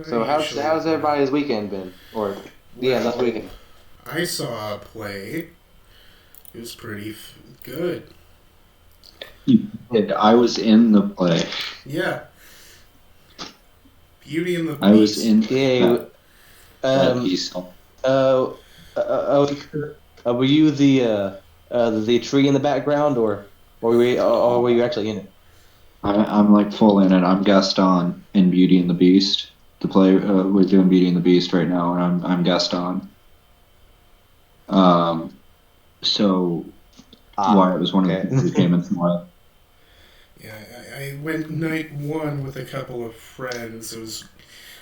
So how's everybody's weekend been? Or yeah, last Well, weekend. I saw a play. It was pretty good. You did. I was in the play. Yeah, Beauty and the I was Beast. in Yeah. that Um. piece. Uh. Were you the tree in the background, or were you actually in it? I'm like full in it. I'm Gaston in Beauty and the Beast. The play we're doing Beauty and the Beast right now, and I'm Gaston. Um, so Ah. Wyatt was one of the Okay. people who came into my. Yeah, I went night one with a couple of friends. It was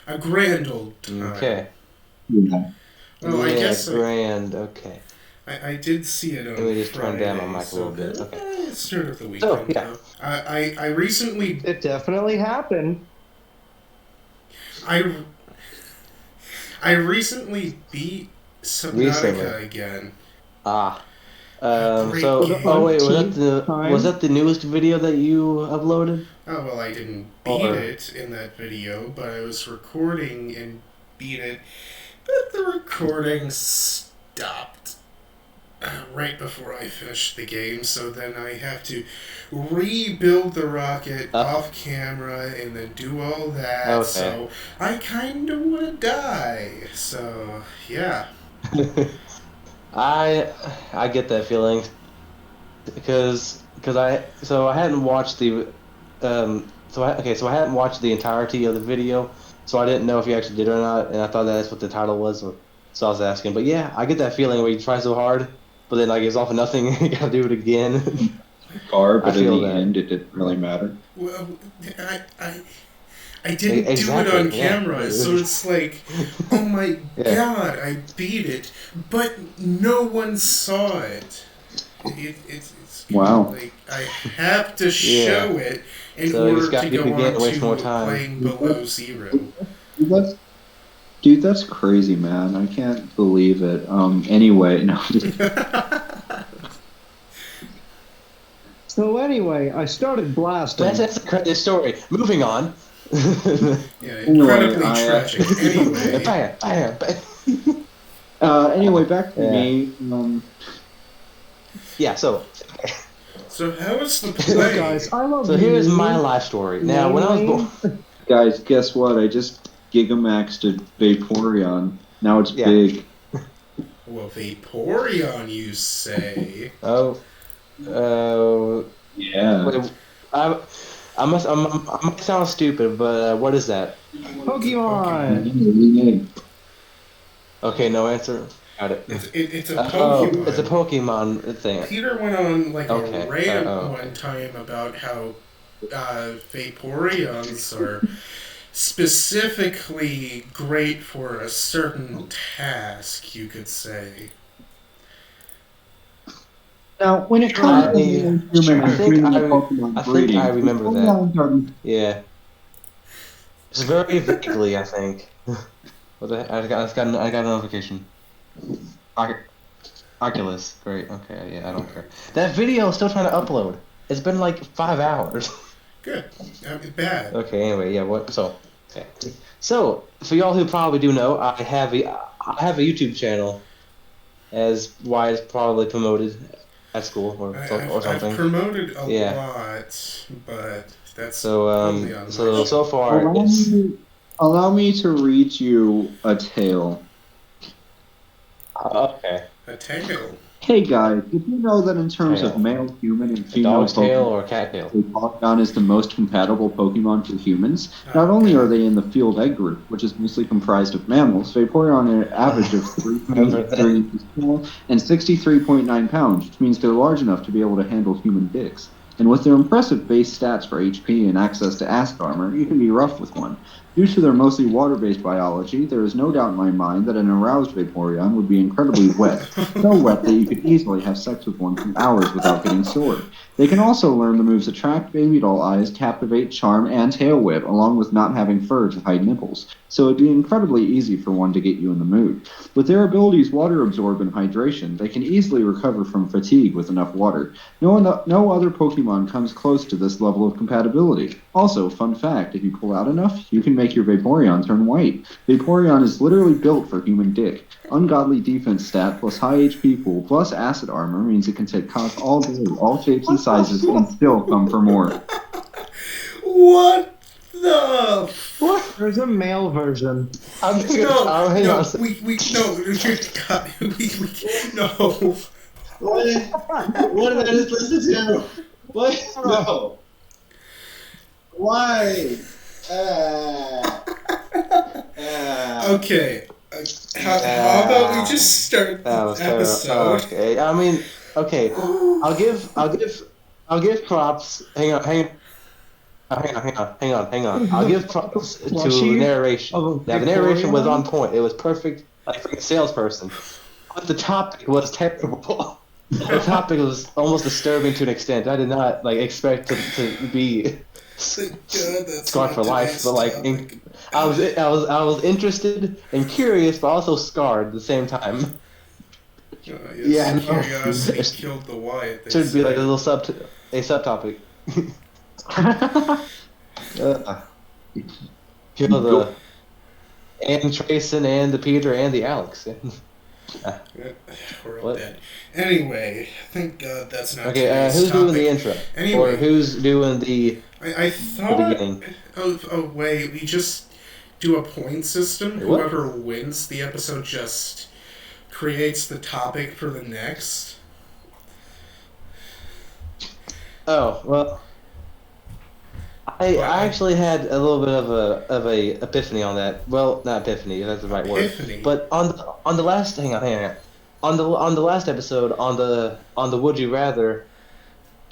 a grand old time. Okay. Yeah. Well, Yeah. Grand. Okay. I did see it Let on me just turn down my Friday, mic a little so bit. Okay. it's start of the So weekend yeah. though. I recently It definitely happened. I I recently beat Recently. Subnautica again. Ah. A great For So. the Oh game. wait. umpteenth Was time. that the newest video that you uploaded? Oh well, I didn't beat Or it in that video, but I was recording and beat it. But the recording stopped right before I finished the game, so then I have to rebuild the rocket oh. off camera and then do all that. Okay. So I kind of want to die. So yeah. I I get that feeling because I hadn't watched the so I hadn't watched the entirety of the video, so I didn't know if you actually did or not, and I thought that's what the title was, so I was asking. But yeah, I get that feeling where you try so hard, but then like it's all for nothing, and you gotta do it again. Car, I but in feel the that. end, it didn't really matter. Well, I, I I didn't do it Exactly. on Yeah. camera, so it's like, oh my Yeah. god, I beat it, but no one saw it. It's kind of Wow. like I have to Yeah. show it in So you just order gotta to do it go again, on and waste more to time. playing below zero. That's, dude, that's crazy, man. I can't believe it. Anyway, no. So anyway, I started That's blasting. that's the credit story. Moving on. Yeah, Anyway, incredibly tragic. Anyway, Bam, bam, bam. anyway, back to Yeah. me. Yeah. So. so how was the Look, guys, play? I love So here's my you, life story. Now, when I was born, namely. Guys, guess what? I just Gigamaxed a Vaporeon. Now it's yeah. big. Well, Vaporeon, you say? Oh, uh, Yeah. wait, I, I might sound stupid, but what is that? It's a Pokemon. Pokemon. Okay, no answer. Got it. It's a Oh, it's a Pokemon. Pokemon thing. Peter went on like a Okay. rant Oh. one time about how Vaporeons are specifically great for a certain task, you could say. Now, when it comes I, to human I and think human I, Pokemon I think I breeding, remember that. Vaporeons are Yeah, it's very vaguely. I think. What the heck? I got a notification. Oc- Oculus. Great. Okay. Yeah, I don't care. That video is still trying to upload. It's been like 5 hours. Good. Bad. Okay. Anyway, yeah. What? So. Okay. So for y'all who probably do know, I have a YouTube channel, as Wyatt probably promoted at school or I've something. promoted a Yeah. lot, but that's So only on my so far allow it's me, allow me to read you a tale. okay. a tail. Hey guys, did you know that in terms of Tail. male human and A female dog's tail Pokemon, or a cat tail? Porygon is the most compatible Pokemon for humans? Not only are they in the field egg group, which is mostly comprised of mammals, Vaporeon are an average of 3 Remember feet 3 that? inches tall and 63.9 pounds, which means they're large enough to be able to handle human dicks. And with their impressive base stats for HP and access to Ask Armor, you can be rough with one. Due to their mostly water-based biology, there is no doubt in my mind that an aroused Vaporeon would be incredibly wet, so wet that you could easily have sex with one for hours without getting sore. They can also learn the moves Attract, Baby Doll Eyes, Captivate, Charm, and Tail Whip, along with not having fur to hide nipples, so it'd be incredibly easy for one to get you in the mood. With their abilities Water Absorb and Hydration, they can easily recover from fatigue with enough water. No other Pokemon comes close to this level of compatibility. Also, fun fact, if you pull out enough, you can make your Vaporeon turn white. Vaporeon is literally built for human dick. Ungodly defense stat plus high HP pool plus acid armor means it can take cock all day, all shapes and sizes, and still come for more. What the? What? There's a male version. I'm thinking, No, oh, hang on. no, we no. What did I just listen to? What? No. Why? Okay. How about we just start That was the episode? okay. I mean, okay. I'll give props. Hang on. I'll give props to Plushie narration. of a Now the narration was Vaporeon? on point. It was perfect, like for a salesperson. But the topic was terrible. The topic was almost disturbing to an extent. I did not expect to be Thank God that's scarred not for life, today's but topic. I was interested and curious, but also scarred at the same time. Yes, Yeah, no. curiosity killed the Wyatt. They Should be like say. a little subtopic. Kill the and Trayson and the Peter and the Alex. We're all What? dead. Anyway, thank God that's not Okay, today's who's topic. doing the intro? Anyway. Or who's doing the I thought. beginning? Oh wait, we just do a point system. Wait, what? Whoever wins the episode just creates the topic for the next. Oh, well, I actually had a little bit of a epiphany on that. Well, not epiphany, if that's the right Epiphany. word. But on the last hang on. On the last episode on the Would You Rather,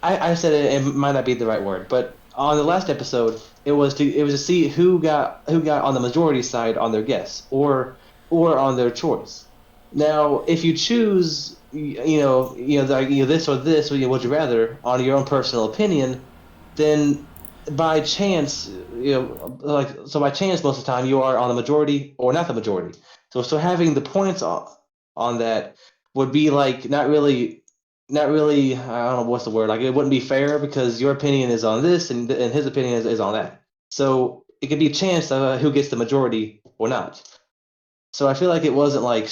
I said it might not be the right word, but on the last episode it was to see who got on the majority side on their guess or on their choice. Now, if you choose this or this, Would You Rather on your own personal opinion, then by chance, by chance most of the time you are on the majority or not the majority. So having the points on that would be not really I don't know what's the word, it wouldn't be fair because your opinion is on this and his opinion is on that. So it could be a chance of who gets the majority or not. So I feel like it wasn't like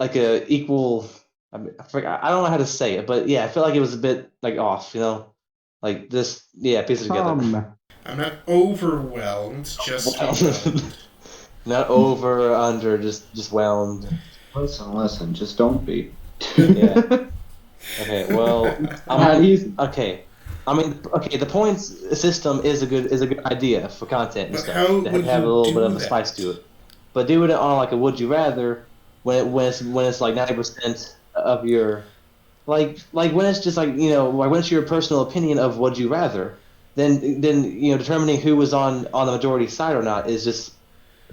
a equal. I forgot, I don't know how to say it, but yeah, I feel like it was a bit off, pieces together. I'm not overwhelmed, just overwhelmed. Not over or under, just whelmed. Listen, just don't be. Yeah. Okay, well, Okay. the points system is a good idea for content and But stuff. how To would have a you little do bit of a that? spice to it. But doing it on a Would You Rather when it's 90% of your when it's just when it's your personal opinion of Would You Rather, then determining who was on the majority side or not is just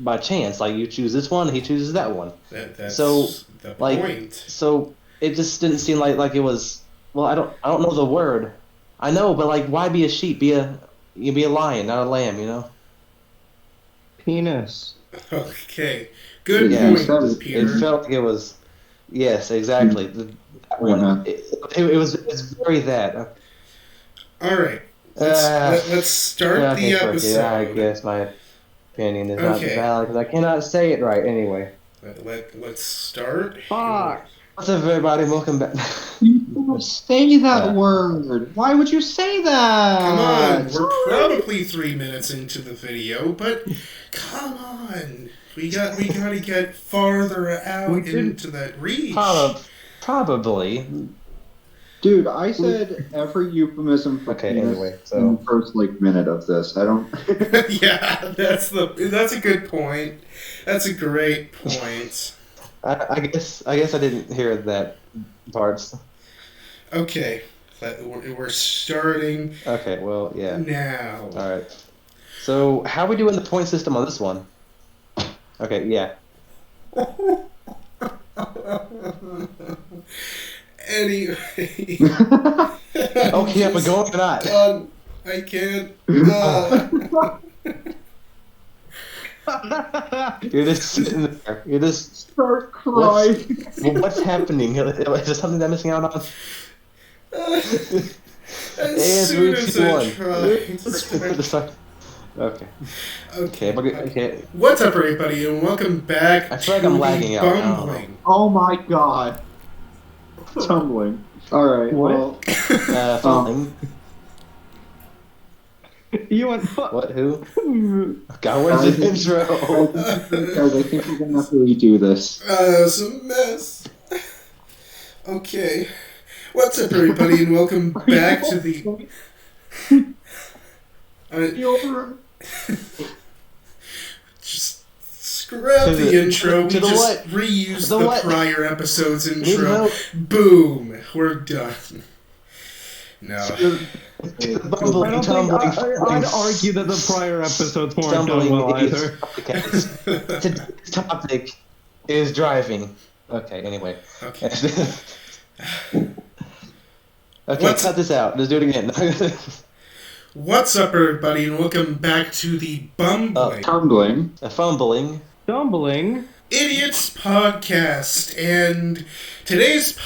by chance. You choose this one, he chooses that one. That's So, the point. So it just didn't seem like it was. Well, I don't know the word. I know, but why be a sheep? Be a lion, not a lamb. Penis. Okay, good Yeah, point, Peter. It felt like it was. Yes, exactly. That one. It's very that. All right, let's start the episode. Yeah, I guess my opinion is not Okay. valid because I cannot say it right anyway. Let's start. Fuck. What's up, everybody? Welcome back. You don't say that word. Why would you say that? Come on, we're probably 3 minutes into the video, but come on, we gotta get farther out into that reach. Probably. Dude, I said every euphemism for Okay, penis anyway, so- in the first minute of this. I don't. Yeah, that's a good point. That's a great point. I guess I didn't hear that part. Okay, we're starting Okay, well, yeah. now. All right. So, how are we doing the point system on this one? Okay, yeah. Anyway. Okay, am I going or not? Done. I can't. You're just sitting there. You're just. Start crying. What's happening? Is there something that I'm missing out on? As And soon three, as two, I one. try to start. Okay. Okay. Okay. What's up, everybody, and welcome back I feel like to I'm lagging the out. I don't know. Bumbling. Oh my god. Tumbling. Alright, What? well, Fumbling. You went fuck. What? Who? God, what is the intro? guys, I think we're gonna have to redo this. It's a mess. Okay. What's up, everybody, and welcome back to the... Just scrap To the the- intro. We to the just what? reused The the what? prior episode's Need intro. help? Boom. We're done. No. Bumbling, I don't think tumbling, I'd argue that the prior episodes weren't done stumbling well is either. podcast. Today's topic is driving. Okay, anyway. Okay. Okay, What's- cut this out. Let's do it again. What's up, everybody, and welcome back to the Bumbling Tumbling. Fumbling. Stumbling. Idiots podcast, and today's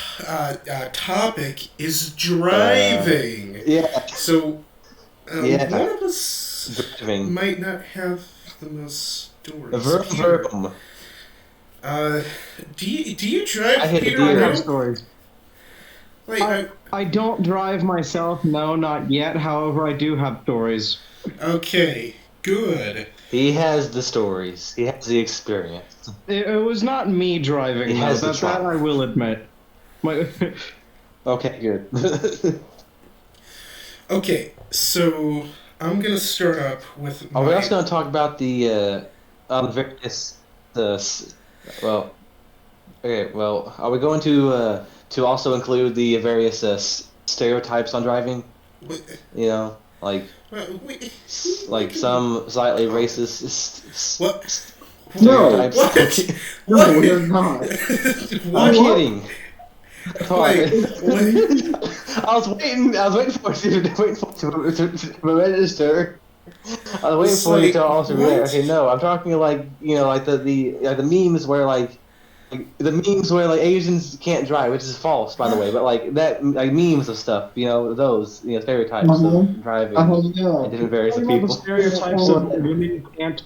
topic is driving. Yeah, So, Yeah. one of us driving. might not have the most stories. Vroom, Peter, vroom. do you drive, I hit a Peter? I deer. have No? stories. Like, I don't drive myself, no, not yet. However, I do have stories. okay, good. He has the stories. He has the experience. It was not me driving, He though. has the That trauma. I will admit. My, Okay, good. Okay, so I'm gonna start up with Are we my... also going to talk about the various well? Okay, well, are we going to also include the various stereotypes on driving? Wait, You know, like wait, some slightly racist What? No. stereotypes. What? No, we're not. I'm What? kidding. Wait, I was waiting for you to register. I was waiting It's for you like, to also what? react. Okay, no, I'm talking like like the memes where like the memes where like Asians can't drive, which is false by the way, but like that like memes of stuff, those stereotypes of driving Yeah. and different various talking about the people. stereotypes of women can't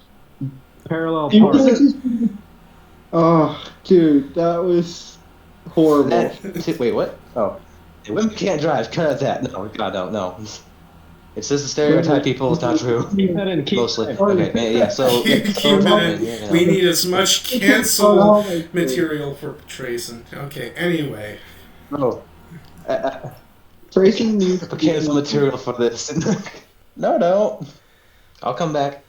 parallel You park. know, oh, dude, that was horrible. Wait, what? Oh, women can't drive. Cut that. No, God, no. It's just a stereotype, people. It's not true. Keep that in. Keep Mostly. that in. Okay, yeah. So, keep it in. We need as much cancel material for Trayson. Okay, anyway. Oh, Tracing needs to be cancel material for this. No, don't. I'll come back.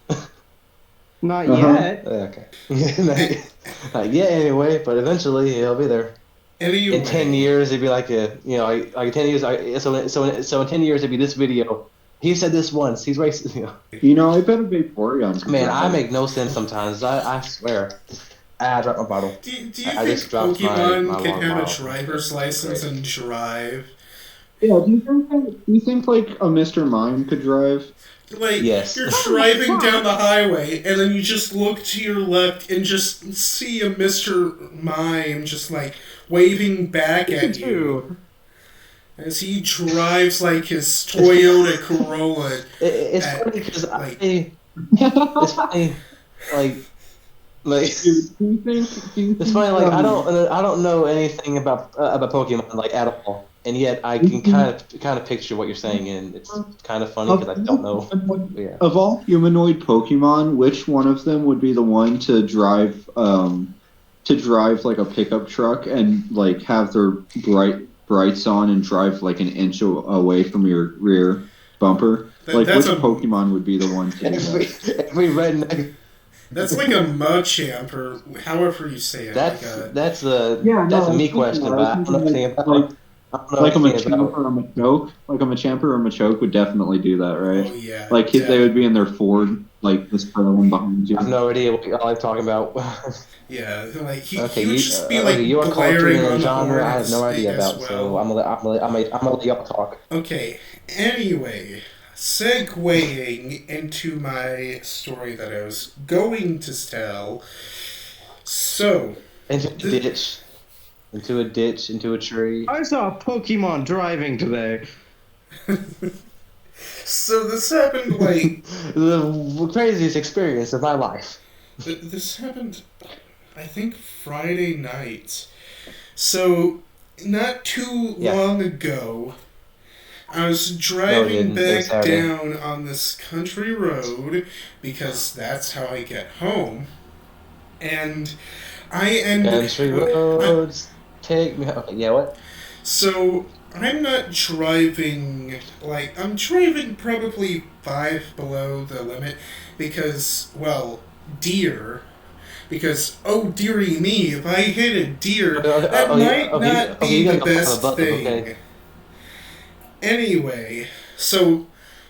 Not Uh-huh. yet. Okay. Not yet, anyway, but eventually he'll be there. Anyway. In 10 years, it'd be like like 10 years. So in 10 years, it'd be this video. He said this once. He's racist. You know, I bet a big Boreon. Man, I make no sense sometimes. I swear. I dropped my bottle. Do you I think just dropped Pokemon my can water have a bottle. driver's license and drive? Yeah, do you think like a Mr. Mime could drive? Like, Yes. you're driving down the highway, and then you just look to your left and just see a Mr. Mime just, like, waving back at you as he drives, like, his Toyota Corolla. It's At, funny because like- it's funny, like Dude, do you think it's funny. Like I don't know anything about Pokemon like at all, and yet I can kind of picture what you're saying, and it's kind of funny because I don't know. Yeah. Of all humanoid Pokemon, which one of them would be the one to drive like a pickup truck and like have their brights on and drive like an inch away from your rear bumper? Like which that's a- Pokemon would be the one to do that? Every redneck. That's like a Machamp, or however you say it. That's like a me question, but I don't know anything about. Like a Machamp or a Machoke, like a Machamp or a Machoke would definitely do that, right? oh, yeah. Like they would be in their Ford, like this one behind you. I have no idea what y'all are talking about. Yeah, like, he Okay, would you, just be, like, you are glaring culturing on a the genre I horn have no idea as about, well. so I'm gonna let y'all talk. Okay, anyway, segueing into my story that I was going to tell. So, Into a ditch, into a tree. I saw a Pokemon driving today. So this happened like The craziest experience of my life. this happened, I think Friday night. So not too Yeah. long ago, I was No, it driving didn't. It was back Saturday. down on this country road because that's how I get home, and Country roads, take me home. Okay, yeah, what? So I'm not driving like I'm driving probably 5 below the limit because deer. Because oh dearie me, if I hit a deer, that might not Okay, you be the gotta go best above, thing. okay? Anyway, so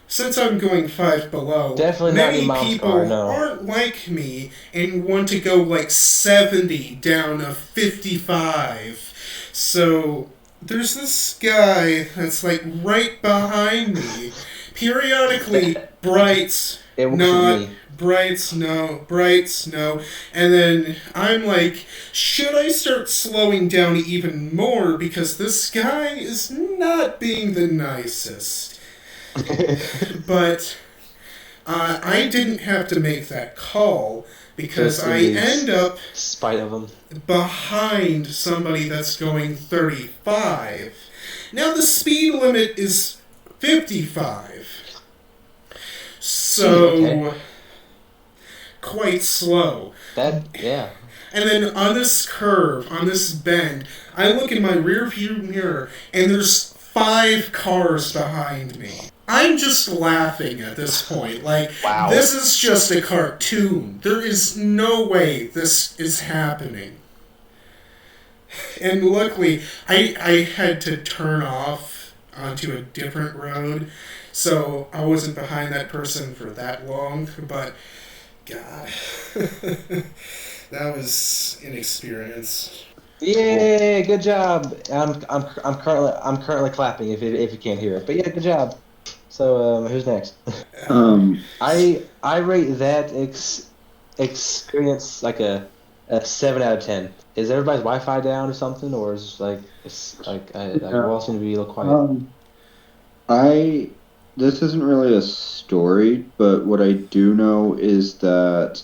since I'm going 5 below, Definitely not your many mom's people car, no. aren't like me and want to go like 70 down a 55. So there's this guy that's like right behind me. Periodically, brights, It wasn't not, me. brights, no, brights, no. And then I'm like, should I start slowing down even more because this guy is not being the nicest? But I didn't have to make that call because Just I in the end up spite of them. behind somebody that's going 35. Now the speed limit is 55. So, Okay. quite slow. Yeah. And then on this curve, on this bend, I look in my rear view mirror and there's 5 cars behind me. I'm just laughing at this point. Like, Wow. this is just a cartoon. There is no way this is happening. And luckily, I had to turn off onto a different road, so I wasn't behind that person for that long, but God, that was an experience. Yay! Good job. I'm currently clapping if you can't hear it. But yeah, good job. So who's next? I rate that experience like a 7 out of 10. Is everybody's Wi-Fi down or something, or is we're all seem to be a little quiet? This isn't really a story, but what I do know is that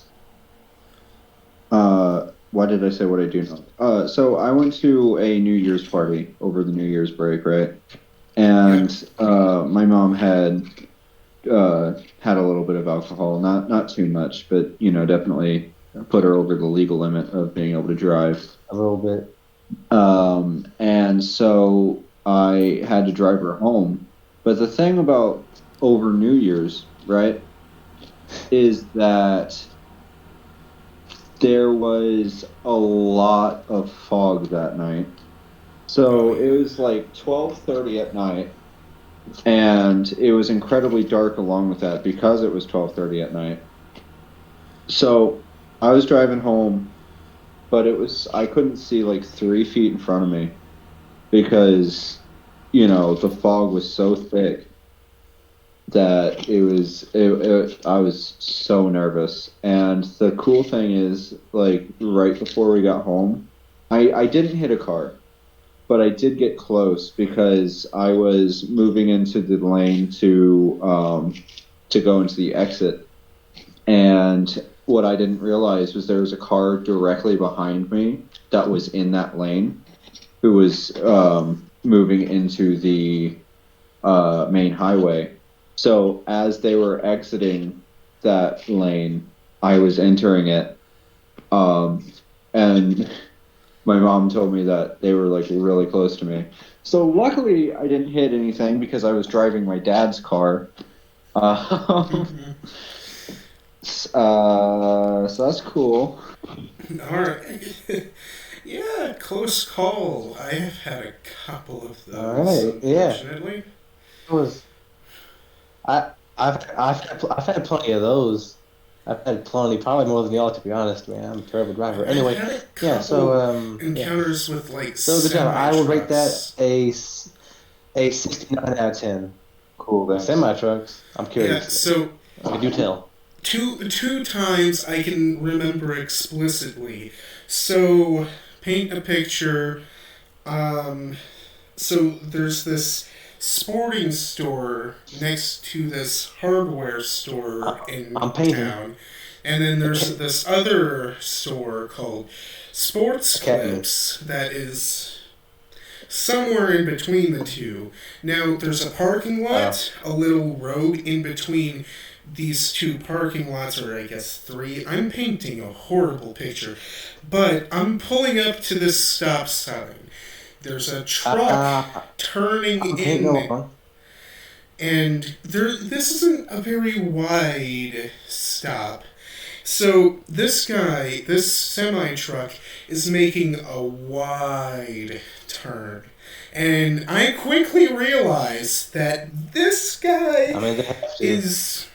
why did I say what I do know? So I went to a New Year's party over the New Year's break, right? And my mom had had a little bit of alcohol, not too much, but definitely put her over the legal limit of being able to drive. A little bit. And so I had to drive her home. But the thing about over New Year's, right, is that there was a lot of fog that night. So it was like 12:30 at night, and it was incredibly dark along with that because it was 12:30 at night. So I was driving home, but I couldn't see like 3 feet in front of me because the fog was so thick that I was so nervous. And the cool thing is, like, right before we got home, I didn't hit a car, but I did get close because I was moving into the lane to go into the exit. And what I didn't realize was there was a car directly behind me that was in that lane who was moving into the main highway. So as they were exiting that lane, I was entering it. And my mom told me that they were like really close to me. So luckily I didn't hit anything because I was driving my dad's car. So that's cool. Alright. Yeah, close call. I have had a couple of those, All right, yeah. unfortunately. It was. I've had plenty of those. I've had plenty, probably more than y'all, to be honest, man. I'm a terrible driver. Anyway, I've had a yeah. So couple yeah. encounters with like So good job. I will rate that semi-trucks. a 69 out of 10. Cool. Thanks. Semi trucks. I'm Yeah, curious. so I do tell. two times I can remember explicitly. So paint a picture. So there's this sporting store next to this hardware store in I'm painting. town. And then there's this other store called Sports Academy. Clips that is somewhere in between the two. Now, there's a parking lot, a little road in between these two parking lots, or I guess three. I'm painting a horrible picture. But I'm pulling up to this stop sign. There's a truck turning I'm painting in, along. and this isn't a very wide stop. So this guy, this semi truck, is making a wide turn. And I quickly realize that this guy I mean, they have to. is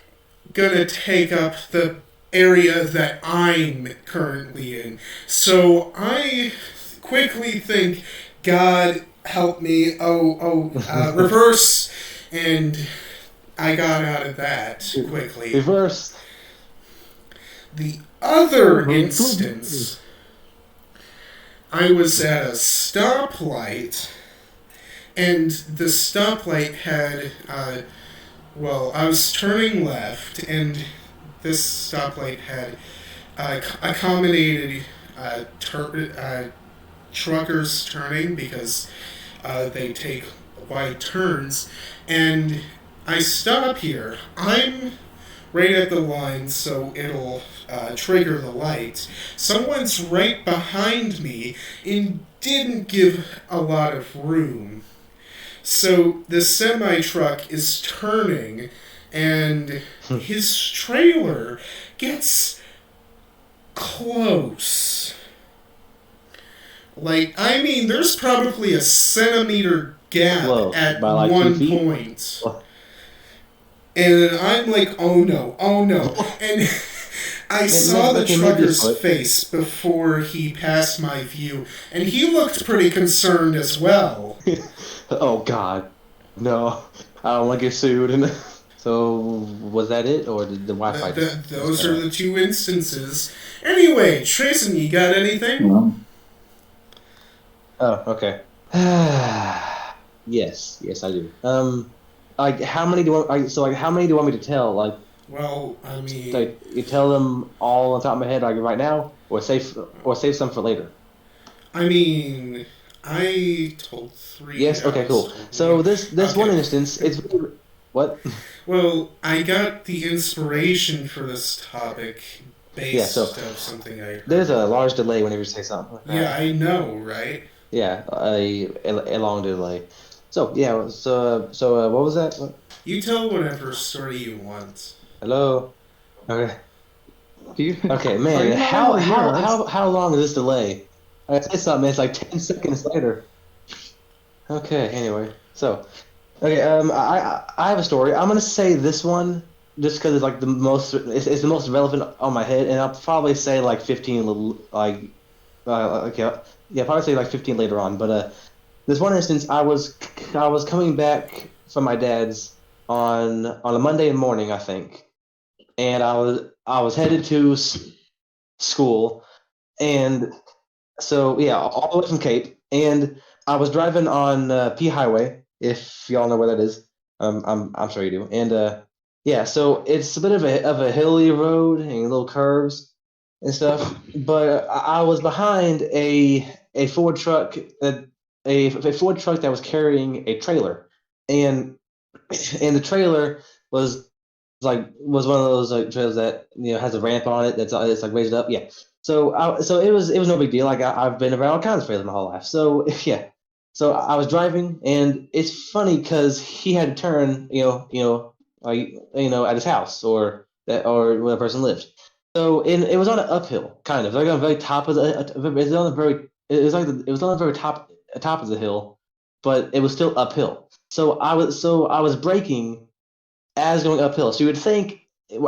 gonna take up the area that I'm currently in. So I quickly think, God help me, reverse, and I got out of that quickly. Reverse. The other instance, I was at a stoplight, and the stoplight had, I was turning left, and this stoplight had accommodated truckers turning because they take wide turns, and I stop here. I'm right at the line, so it'll trigger the lights. Someone's right behind me and didn't give a lot of room. So the semi truck is turning, and his trailer gets close. There's probably a centimeter gap Close, at by like 2 one feet? point. And I'm like, oh no. And I saw the trucker's face before he passed my view, and he looked pretty concerned as well. Oh God, no! I don't want to get sued. And so, was that it, or did the Wi-Fi? Those are the two instances. Anyway, Trayson, you got anything? Well, Oh, okay. Yes, I do. Like, how many do how many do you want me to tell? Like, Well, I mean, you tell them all on top of my head, like right now, or save some for later. I told 3. Yes. Okay. Cool. So this one Okay. instance, it's what? Well, I got the inspiration for this topic based so of something I heard. There's a large delay whenever you say something like that. Yeah, I know, right? Yeah, a long delay. So yeah, what was that? What? You tell whatever story you want. Hello. Okay. Do you? Okay, Are man. you not How really how yours? how long is this delay? I say something. It's like 10 seconds later. Okay. Anyway, so okay. I have a story. I'm gonna say this one just because it's like the most. It's the most relevant on my head, and I'll probably say like 15 little like okay. Yeah, probably say like 15 later on. But this one instance, I was coming back from my dad's on a Monday morning, I think, and I was headed to school, and so yeah, all the way from Cape, and I was driving on P Highway, if y'all know where that is. I'm sure you do, and yeah, so it's a bit of a hilly road and little curves and stuff, but I was behind a Ford truck that a Ford truck that was carrying a trailer, and the trailer was was one of those like trailers that has a ramp on it that's it's like raised up. Yeah. So it was no big deal. Like I've been around all kinds of trailers my whole life. So yeah. So I was driving, and it's funny because he had to turn, at his house or where the person lived. So it was on an uphill, kind of like on the very top of it's on the very it was like it was on the very top of the hill, but it was still uphill. So I was braking as going uphill. So you would think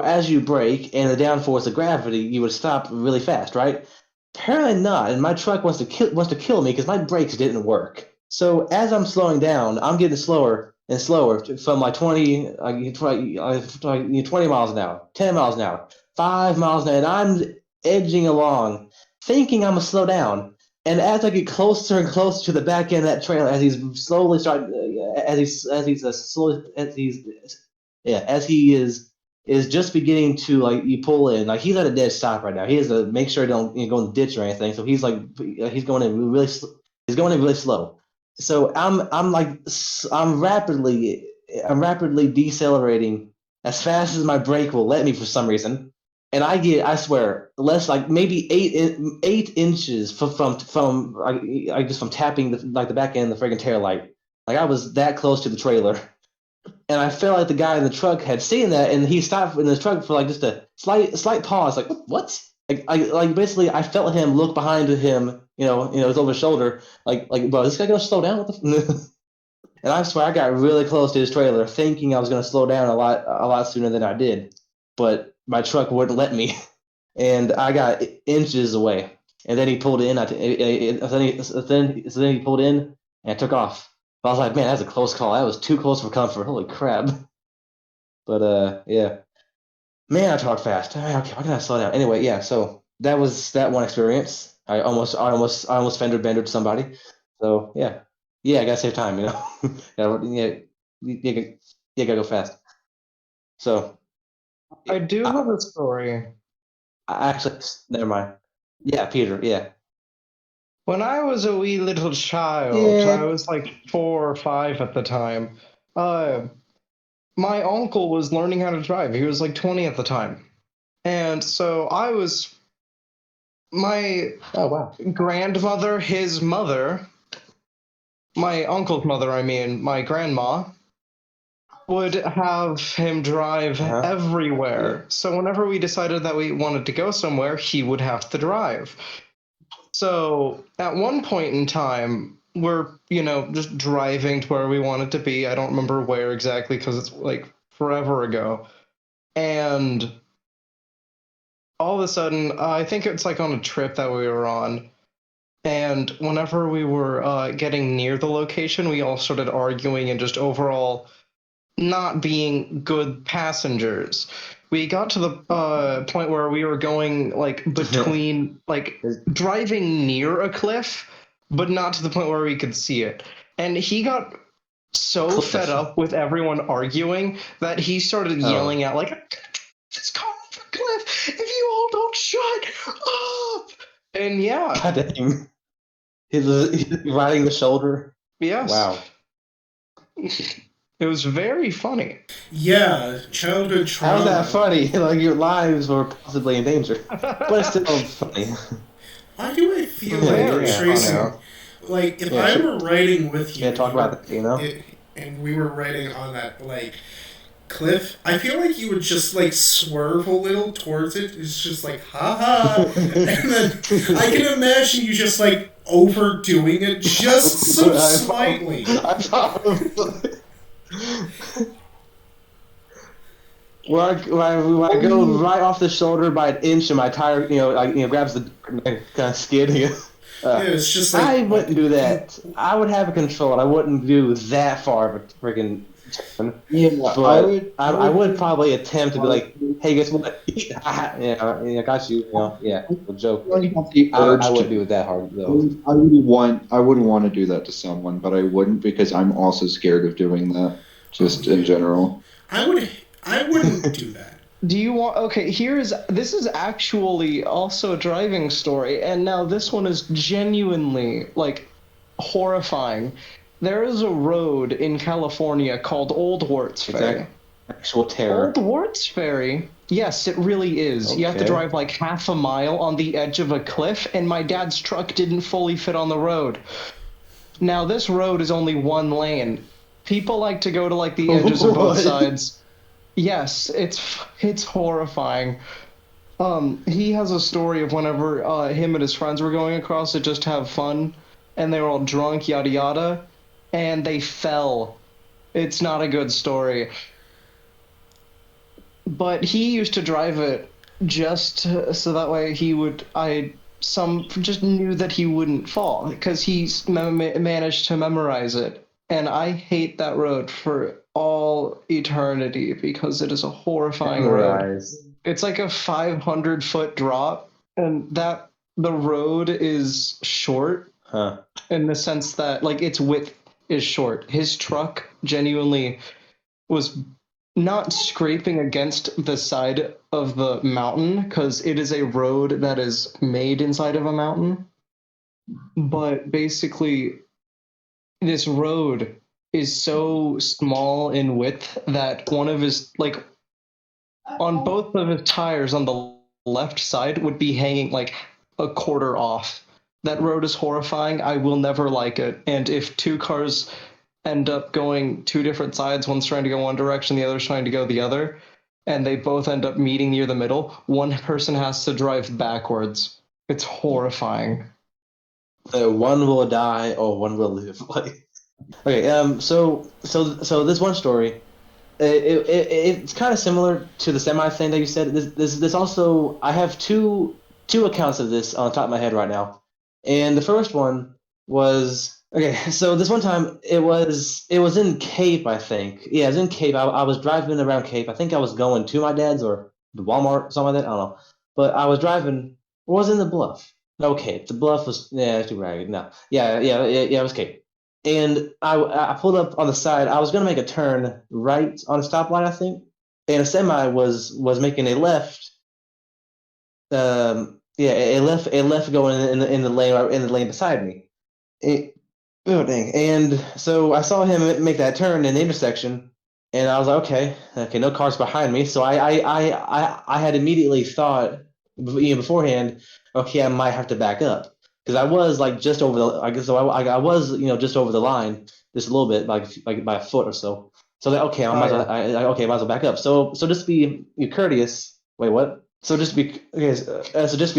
as you brake and the downforce of gravity, you would stop really fast, right? Apparently not. And my truck wants to kill me because my brakes didn't work. So as I'm slowing down, I'm getting slower and slower from like 20 miles an hour, 10 miles an hour, 5 miles an hour, and I'm edging along, thinking I'm gonna slow down. And as I get closer and closer to the back end of that trailer, as he's slowly starting, as he is just beginning to like you pull in, like he's at a dead stop right now. He has to make sure he don't go in the ditch or anything. So he's like he's going in really he's going in really slow. So I'm rapidly decelerating as fast as my brake will let me for some reason, and I swear less like maybe 8 inches I just from tapping the back end of the friggin' tail light. Like I was that close to the trailer, and I felt like the guy in the truck had seen that, and he stopped in his truck for like just a slight pause, like what? Like basically, I felt him look behind him, it's over his shoulder, like, bro, is this guy gonna slow down? What the? And I swear, I got really close to his trailer, thinking I was gonna slow down a lot sooner than I did, but my truck wouldn't let me, and I got inches away. And then he pulled in. Then he pulled in and took off. But I was like, man, that's a close call. That was too close for comfort. Holy crap! But yeah, man, I talk fast. Okay, why can I slow down? Anyway, yeah. So that was that one experience. I almost fender bendered somebody. So yeah, I gotta save time. You gotta go fast. So I do I, have a story. I actually, never mind. Yeah, Peter. Yeah. When I was a wee little child, I Yeah. was like 4 or 5 at the time. Uh, my uncle was learning how to drive. He was like 20 at the time. And so my Oh wow. grandmother, his mother, my uncle's mother, I mean, my grandma, would have him drive Uh-huh. everywhere. Yeah. So whenever we decided that we wanted to go somewhere, he would have to drive. So at one point in time, we're, just driving to where we wanted to be. I don't remember where exactly because it's like forever ago. And all of a sudden, I think it's like on a trip that we were on. And whenever we were getting near the location, we all started arguing and just overall not being good passengers. We got to the point where we were going like between like driving near a cliff, but not to the point where we could see it. And he got so Cliff. fed up with everyone arguing that he started yelling out like, "This car off a cliff if you all don't shut up!" And yeah, God dang. He's riding the shoulder. yes, Wow. it was very funny. Yeah, childhood trauma. How's that funny? Like your lives were possibly in danger, but it's still funny. Why do I feel Yeah, like yeah, Tracy, I know. like if Yeah, I sure. were riding with you, Yeah, talk about it. and we were riding on that like cliff, I feel like you would just like swerve a little towards it. It's just like haha, and then I can imagine you just like overdoing it just so slightly. When I go right off the shoulder by an inch and my tire, grabs the kind of skid. Yeah, it's just like I wouldn't do that. I would have a control. I wouldn't do that far of a freaking turn. Yeah, But I would probably attempt to be like, hey, guess what? I got you. Yeah, a joke. I wouldn't do it that hard though. I wouldn't want to do that to someone, but I wouldn't because I'm also scared of doing that, just in general. I wouldn't do that. Do you want? Okay, this is actually also a driving story, and now this one is genuinely like horrifying. There is a road in California called Old Warts Ferry. Actual terror. Old Warts Ferry? Yes, it really is. You have to Okay. drive like half a mile on the edge of a cliff, and my dad's truck didn't fully fit on the road. Now, this road is only one lane. People like to go to like the edges of both What? sides. Yes, it's horrifying. He has a story of whenever him and his friends were going across it just to have fun, and they were all drunk, yada yada, and they fell. It's not a good story. But he used to drive it just so that way just knew that he wouldn't fall because he managed to memorize it. And I hate that road for all eternity because it is a horrifying road. It's like a 500-foot drop, and the road is short Huh. in the sense that like its width is short. His truck genuinely was not scraping against the side of the mountain because it is a road that is made inside of a mountain. But basically, this road is so small in width that one of his, like, on both of his tires on the left side would be hanging like a quarter off. That road is horrifying. I will never like it. And if two cars end up going two different sides, one's trying to go one direction, the other's trying to go the other, and they both end up meeting near the middle, one person has to drive backwards. It's horrifying. One will die or one will live. Like, okay, so this one story, it's kind of similar to the semi thing that you said. This also, I have two accounts of this on the top of my head right now, and the first one was okay. So this one time it was in Cape, I think. Yeah, it was in Cape. I was driving around Cape. I think I was going to my dad's or the Walmart, something like that. I don't know, but I was driving. What was in the Bluff? No, Cape. The Bluff was too ragged. No, yeah, it was Cape. And I pulled up on the side. I was gonna make a turn right on a stoplight, I think, and a semi was making a left. A left going in the lane beside me. Oh dang! And so I saw him make that turn in the intersection, and I was like, okay, no cars behind me. So I had immediately thought, beforehand, okay, I might have to back up because I was like just over the, I guess so I was just over the line just a little bit, like by a foot or so. So that okay, I might as well, okay, I might as well back up. So just be courteous. Wait, what? So just be okay. So just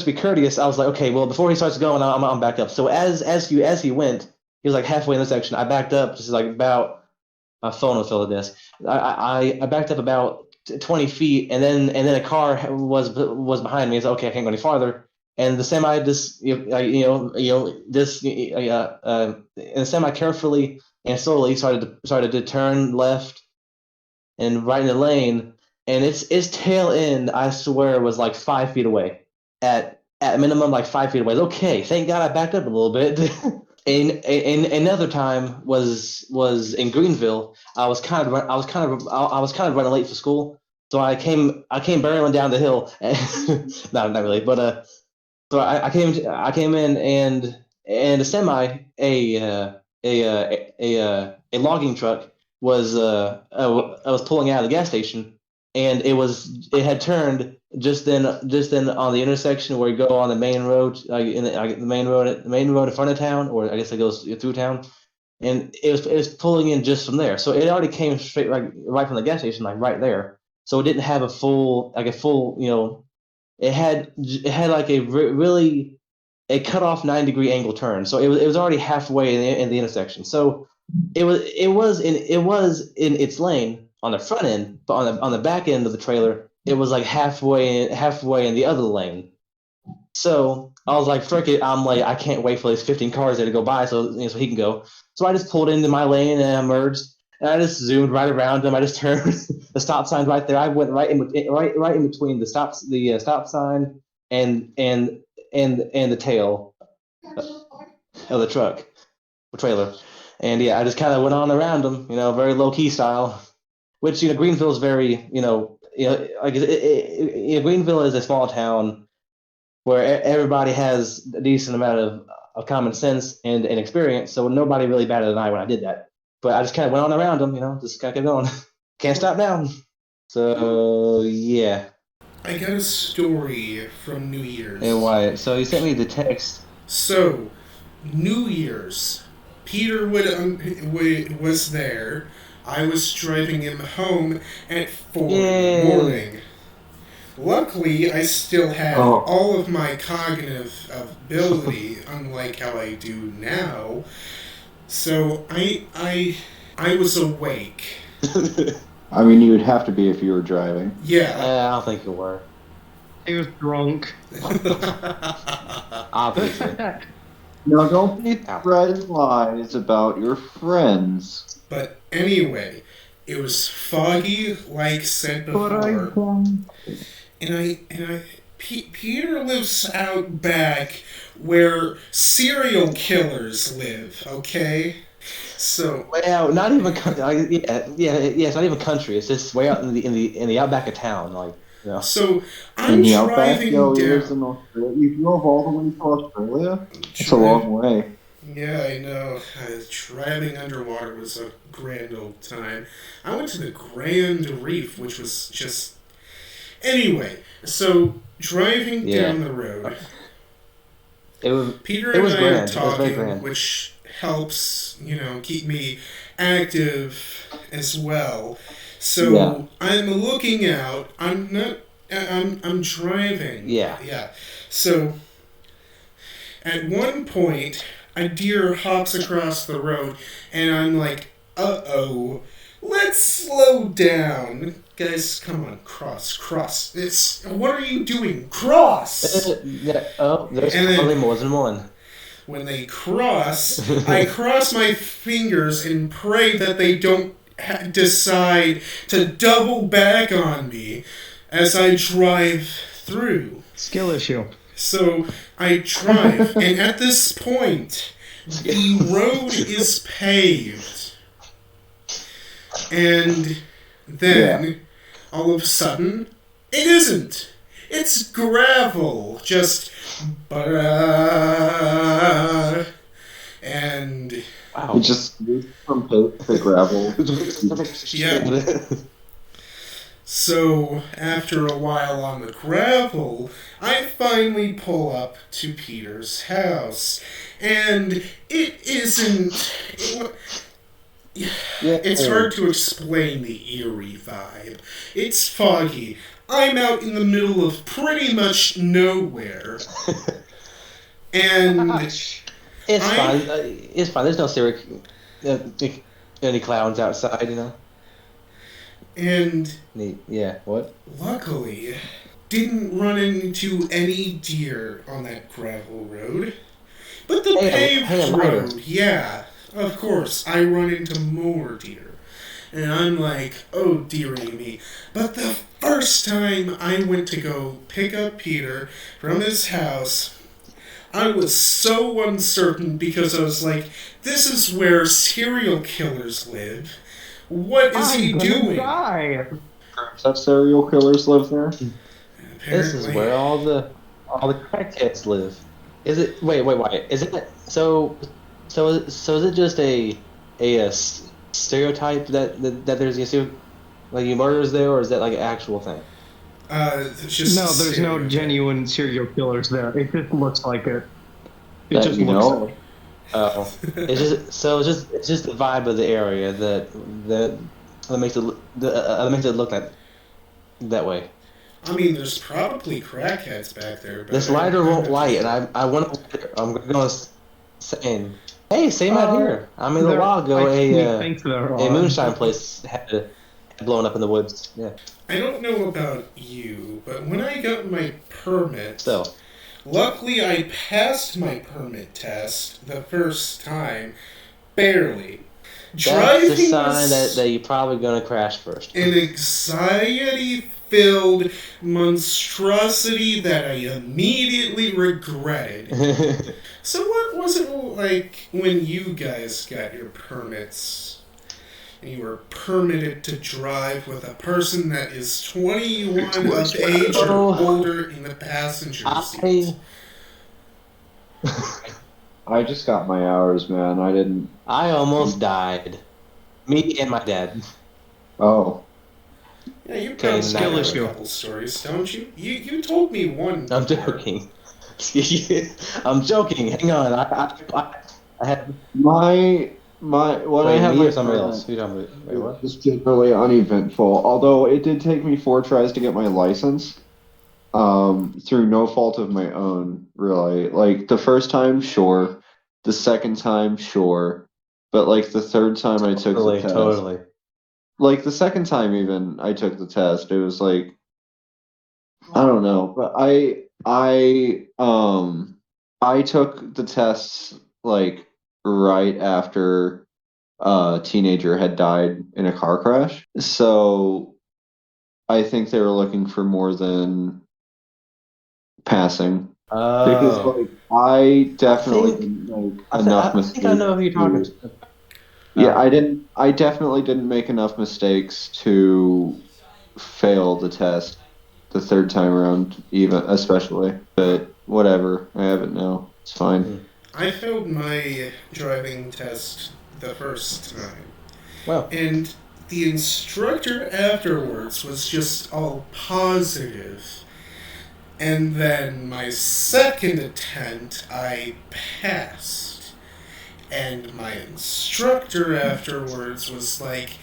be courteous. I was like, okay, well, before he starts going, I'm back up. So as he went, he was like halfway in the section. I backed up, just like about my phone was fell to the desk. I backed up about 20 feet, and then a car was behind me. It's like, okay, I can't go any farther. And the semi just and the semi carefully and slowly started to turn left and right in the lane, and its tail end, I swear, was like 5 feet away. At minimum, like 5 feet away. Okay, thank God I backed up a little bit. And another time was in Greenville. I was kind of running late for school, so I came barreling down the hill. No, not really, but so I came in, and a semi, a logging truck was pulling out of the gas station, and it had turned just then on the intersection where you go on the main road, the main road in front of town, or I guess it goes through town, and it was pulling in just from there. So it already came straight right from the gas station, like right there. So it didn't have a full it had like a really a cut off 9-degree angle turn. So it was already halfway in the intersection. So it was in its lane on the front end, but on the back end of the trailer, it was like halfway in the other lane. So I was like, frick it, I'm like, I can't wait for these 15 cars there to go by so he can go. So I just pulled into my lane and I merged, and I just zoomed right around him. I just turned the stop sign right there. I went right in between the stop sign and the tail of the truck or trailer. And yeah, I just kind of went on around him, very low key style, which Greenville's very, like Greenville is a small town where everybody has a decent amount of common sense and experience, so nobody really batted an eye when I did that. But I just kind of went on around him, just kind of kept going. Can't stop now. So yeah. I got a story from New Year's. And Wyatt, so you sent me the text. So, New Year's. Peter was there. I was driving him home at 4 in the morning. Luckily, I still had all of my cognitive ability, unlike how I do now. So I was awake. I mean, you would have to be if you were driving. Yeah. I don't think you were. He was drunk. Obviously. Now, don't be spreading lies about your friends. But anyway, it was foggy, like said before. And Peter lives out back where serial killers live. Okay, so Well, not even yeah. It's not even country. It's just way out in the outback of town, like you know. so In I'm the outback, driving yo, he lives down. in Australia. You drove all the way to Australia? That's a Drive. long way. Yeah, I know. Driving underwater was a grand old time. I went to the Grand Reef, which was just. Anyway, so driving Yeah, down the road, it was Peter it and was I are grand. It was very talking, grand. which helps, keep me active as well. Yeah. So I'm looking out. I'm not. I'm driving. Yeah. Yeah. So at one point, a deer hops across the road, and I'm like, "Uh-oh, let's slow down, guys. Come on, cross. It's what are you doing? Cross!" Yeah. Oh, there's And probably then more than one. when they cross, I cross my fingers and pray that they don't decide to double back on me as I drive through. Skill issue. So I drive, and at this point, the road is paved. And then, all of a sudden, it isn't. It's gravel. Just. And. Wow. It just moved from paved to gravel. Yeah. So, after a while on the gravel, I finally pull up to Peter's house. And it isn't. It's hard to explain the eerie vibe. It's foggy. I'm out in the middle of pretty much nowhere. And It's fine. It's fine. There's no serious any clowns outside, you know. And Yeah. What? luckily, didn't run into any deer on that gravel road. But the paved road, yeah, of course, I run into more deer. And I'm like, oh dearie me. But the first time I went to go pick up Peter from his house, I was so uncertain because I was like, this is where serial killers live. What is he doing? Die. Such serial killers live there? Apparently. This is where all the crackheads live. Is it? Wait. Is it so? Is it just a stereotype that there's like murders there, or is that like an actual thing? It's just No, there's no stereotype. genuine serial killers there. It just looks like it. It That just you looks know? like it. Oh, it's just the vibe of the area that makes it look that way. I mean, there's probably crackheads back there. But This lighter won't light, and I'm gonna saying, hey, same out here. I mean, a while ago, a moonshine place had blown up in the woods. Yeah. I don't know about you, but when I got my permit, So luckily I passed my permit test the first time, barely. that's a Driving sign was that you're probably gonna crash first. an anxiety-filled monstrosity that I immediately regretted. So what was it like when you guys got your permits? And you were permitted to drive with a person that is 21 of age or older in the passenger seat. I just got my hours, man. I didn't. I almost died. Me and my dad. Oh. Yeah, you probably skill have issue. a couple stories, don't you? You told me one. I'm before. joking. I'm joking. Hang on. I had. When I Wait, had me my or somebody permit, else? Who told me? Wait, it what? was generally uneventful. Although it did take me 4 tries to get my license, through no fault of my own, really. Like the first time, sure. The second time, sure. But like the third time I took the test. Totally. Like the second time even I took the test, it was like I don't know, but I took the tests like right after a teenager had died in a car crash. So I think they were looking for more than passing. Because Oh, like I I definitely think didn't make I enough think I know mistakes who you're talking to. to. Yeah, Oh, I definitely didn't make enough mistakes to fail the test the third time around, even especially. Well, But whatever, I have it now. It's fine. hmm. I failed my driving test the first time, Well, and the instructor afterwards was just all positive. And then my second attempt, I passed. And my instructor afterwards was like,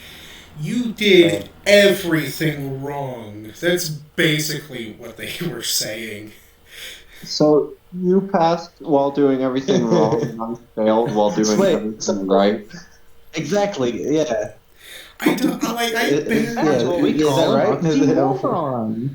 "You did same. everything wrong." That's basically what they were saying. So you passed while doing everything wrong, and I failed while So doing wait, so everything right. exactly, yeah. I don't, like, I Yeah, That's what we is that call an right? oxymoron.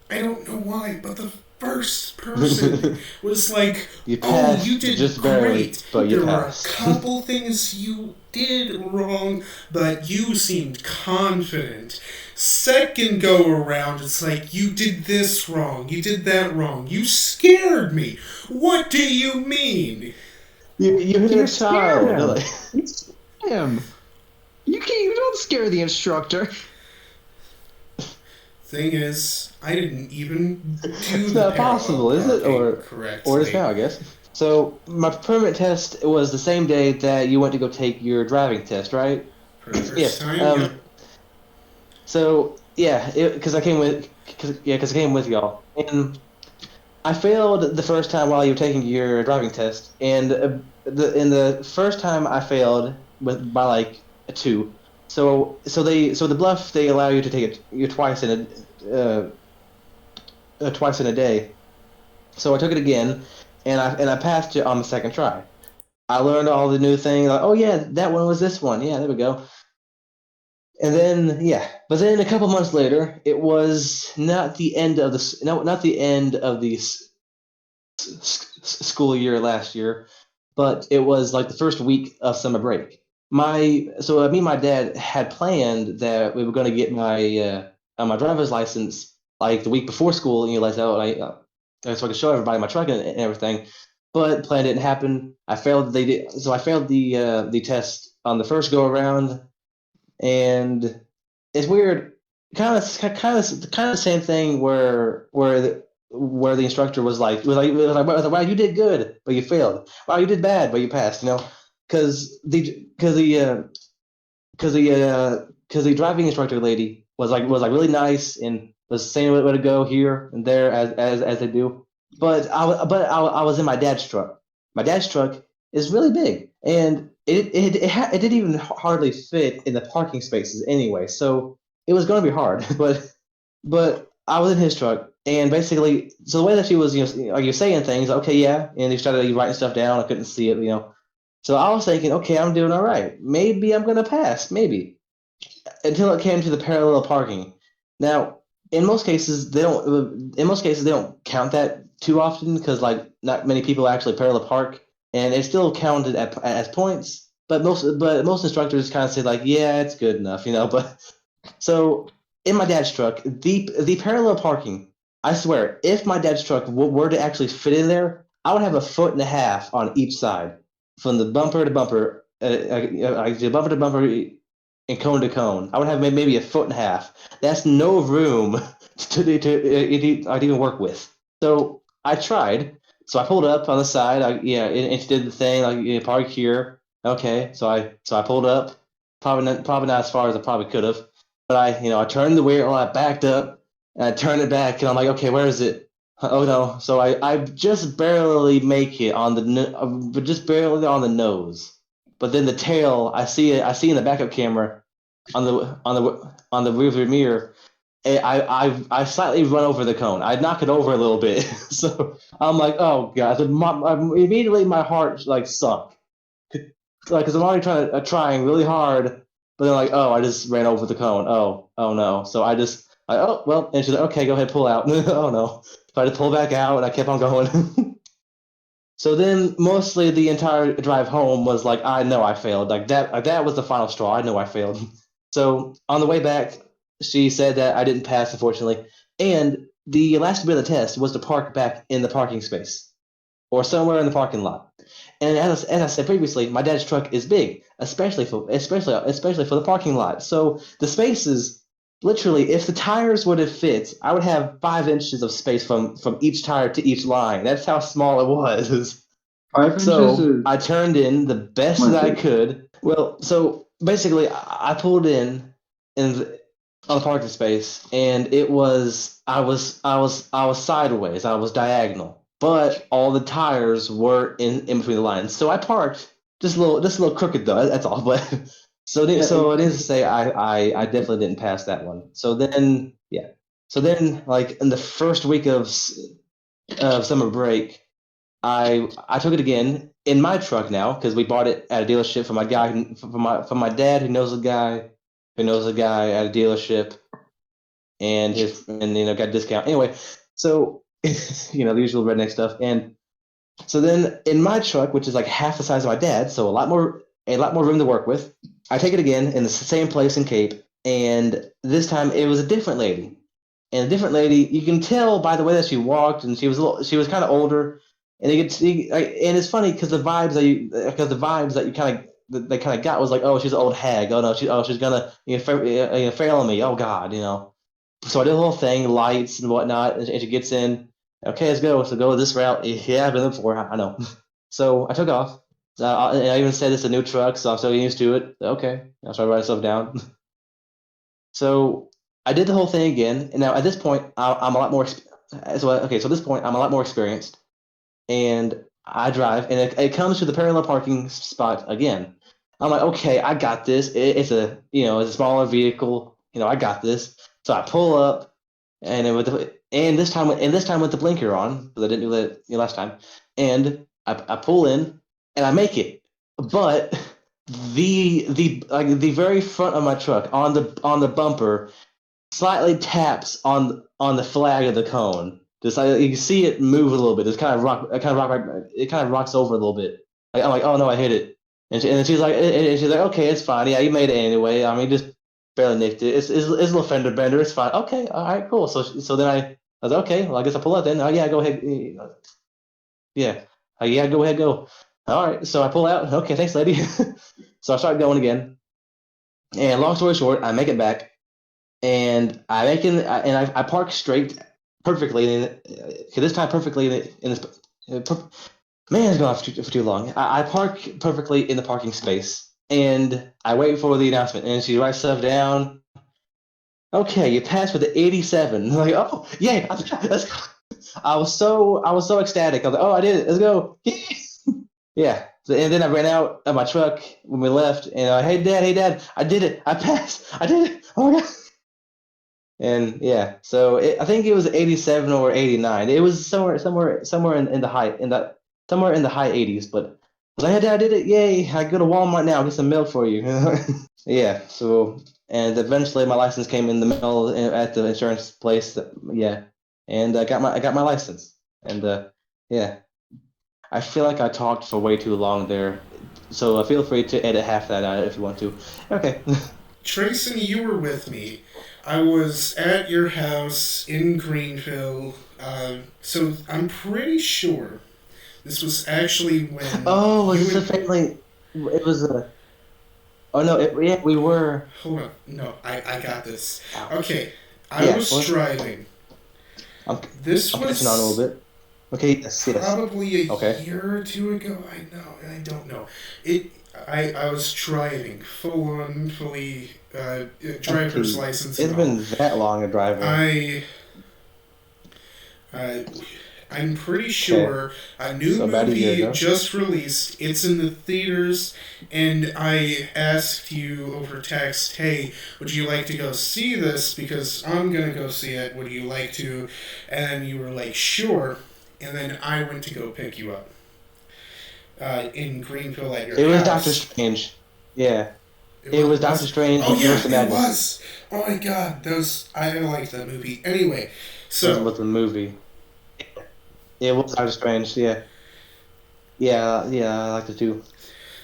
I don't know why, but the first person was like, You "Oh, you passed did just barely, great. but you There were a passed. couple things you did wrong, but you seemed confident." Second go around, it's like, "You did this wrong. You did that wrong. You scared me. What do you mean?" You hit You a scared child. him. Like, You scared him. You don't scare the instructor. Thing is, I didn't even do it's the not parallel possible, is it? parking Or it is correctly. now, I guess. So my permit test was the same day that you went to go take your driving test, right? For the first Yes. time, yep. So yeah, because I came with y'all, and I failed the first time while you were taking your driving test, and the first time I failed with by like a two. So the bluff they allow you to take it you twice in a day. So I took it again, and I passed it on the second try. I learned all the new things. Like, oh yeah, that one was this one. Yeah, there we go. And then yeah, but then a couple months later, it was not the end of the no, not the end of the school year last year, but it was like the first week of summer break. Me and my dad had planned that we were going to get my driver's license like the week before school, and you let out so I could show everybody my truck and everything. But plan didn't happen. I failed. They did so. I failed the test on the first go around, and it's weird. Kind of the same thing where the instructor wow, you did good but you failed, wow, you did bad but you passed, because the driving instructor lady was like really nice and was saying where to go here and there as they do. But I was in my dad's truck. My dad's truck is really big, and it didn't even hardly fit in the parking spaces anyway. So it was going to be hard. But I was in his truck, and basically, so the way that she was, like you're saying things, okay, yeah, and he started writing stuff down. I couldn't see it. So I was thinking, okay, I'm doing all right. Maybe I'm gonna pass. Maybe until it came to the parallel parking. Now, In most cases, they don't count that too often because like not many people actually parallel park, and it's still counted as points. But most instructors kind of say like, yeah, it's good enough. But so in my dad's truck, the parallel parking, I swear, if my dad's truck were to actually fit in there, I would have a foot and a half on each side, from the bumper to bumper, bumper to bumper, and cone to cone. I would have maybe a foot and a half. That's no room I'd even work with. So I tried. So I pulled up on the side. And she did the thing like, park here. Okay, so I pulled up. Probably not as far as I probably could have, but I turned the wheel, I backed up, and I turned it back, and I'm like, okay, where is it? Oh no! So I just barely make it but just barely on the nose. But then the tail, I see in the backup camera, on the rearview mirror, I slightly run over the cone. I knock it over a little bit. So I'm like, oh god! Immediately my heart like sunk, like because I'm already trying really hard, but then like, oh, I just ran over the cone. Oh no. So oh well, and she's like, okay, go ahead, pull out. Oh no. So I just pulled back out and I kept on going. So then mostly the entire drive home was like, I know I failed. That was the final straw. I know I failed. So on the way back, she said that I didn't pass, unfortunately. And the last bit of the test was to park back in the parking space or somewhere in the parking lot. And as I said previously, my dad's truck is big, especially for the parking lot. So the spaces, literally, if the tires would have fit, I would have 5 inches of space from each tire to each line. That's how small it was. 5 inches So is I turned in the best that I plenty. could. Well, so basically, I pulled in on the parking space, and it was I was sideways. I was diagonal, but all the tires were in between the lines. So I parked just a little crooked though. That's all. But Yeah, so it is to say I definitely didn't pass that one. So then yeah. So then like in the first week of summer break, I took it again in my truck now because we bought it at a dealership from my guy from my dad who knows a guy at a dealership and got a discount anyway. So the usual redneck stuff. And so then in my truck, which is like half the size of my dad's, so a lot more room to work with, I take it again in the same place in Cape, and this time it was a different lady. And a different lady, you can tell by the way that she walked, and she was kind of older, and and it's funny because the vibes that you kind of they kind of got was like, oh, she's an old hag. Oh no, she's gonna fail on me. Oh God, So I did the whole thing, lights and whatnot, and she gets in. Okay, let's go. So go this route. Yeah, I've been there before. I know. So I took off. And I even said it's a new truck, so I'm so used to it. Okay, I'll try to write myself down. So I did the whole thing again, and now at this point, I'm a lot more. So at this point, I'm a lot more experienced, and I drive, and it comes to the parallel parking spot again. I'm like, okay, I got this. It's a smaller vehicle. I got this. So I pull up, and this time with the blinker on because I didn't do that last time, and I pull in, and I make it, but the very front of my truck on the bumper slightly taps on the flag of the cone. Just like you can see it move a little bit. It kind of rocks over a little bit. I'm like, oh no, I hit it. And she's like, okay, it's fine. Yeah, you made it anyway. I mean, just barely nicked it. It's a little fender bender. It's fine. Okay, all right, cool. So then I was like, okay, well I guess I pull out then. Oh yeah, go ahead. Yeah, yeah, go ahead, go. All right, so I pull out. Okay, thanks, lady. So I start going again. And long story short, I make it back and I park straight perfectly this time perfectly in this man it's gone for too long. I park perfectly in the parking space and I wait for the announcement and she writes stuff down. Okay, you passed with the 87. I'm like, oh yeah, let's go. I was so ecstatic. I was like, oh, I did it, let's go. Yeah. And then I ran out of my truck when we left and hey dad, I did it, I passed, I did it, oh my god. And yeah, so I think it was 87 or 89. It was somewhere in the somewhere in the high 80s. But I was like, hey, Dad, I did it! Yay! I go to Walmart now, get some milk for you. Yeah. So and eventually my license came in the mail at the insurance place. Yeah, and I got my license. And yeah, I feel like I talked for way too long there. So feel free to edit half that out if you want to. Okay. Trayson, you were with me. I was at your house in Greenville, so I'm pretty sure this was actually when Oh, was you this a and family? It was a. Oh no! Yeah, we were. hold on, no, I got this. Ouch. Okay, I Yeah. was driving. I'm This I'm catching on a was little bit. Okay. Yes. probably a Okay. year or two ago. I don't know. I was driving full on, fully driver's Okay. license It's and all. been that long of driving. I Uh, I'm pretty Okay. sure a new So about a year movie ago. just released. It's in the theaters, and I asked you over text, "Hey, would you like to go see this? Because I'm gonna go see it. Would you like to?" And then you were like, "Sure." And then I went to go pick you up in Greenville at your It was Doctor house. Strange. Yeah. It It was was Doctor it? Strange, Oh Multiverse yeah, of it Madness. was. Oh my God, those I liked that movie. Anyway, so Was the movie. It was Doctor Strange. Yeah. Yeah. Yeah. I liked it too.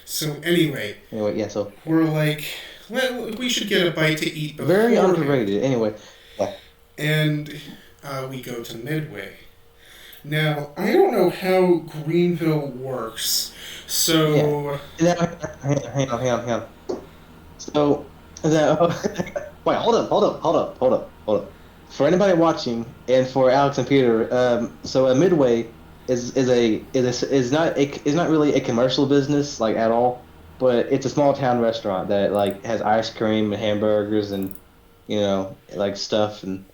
so anyway, Anyway. Yeah. So we're like, well, we should get a bite to eat very beforehand. underrated. Anyway. Yeah. And we go to Midway. Now, I don't know how Greenville works, so Now, hang on. So, wait, hold up. For anybody watching, and for Alex and Peter, so a Midway is not really a commercial business like at all, but it's a small town restaurant that like has ice cream and hamburgers and like stuff and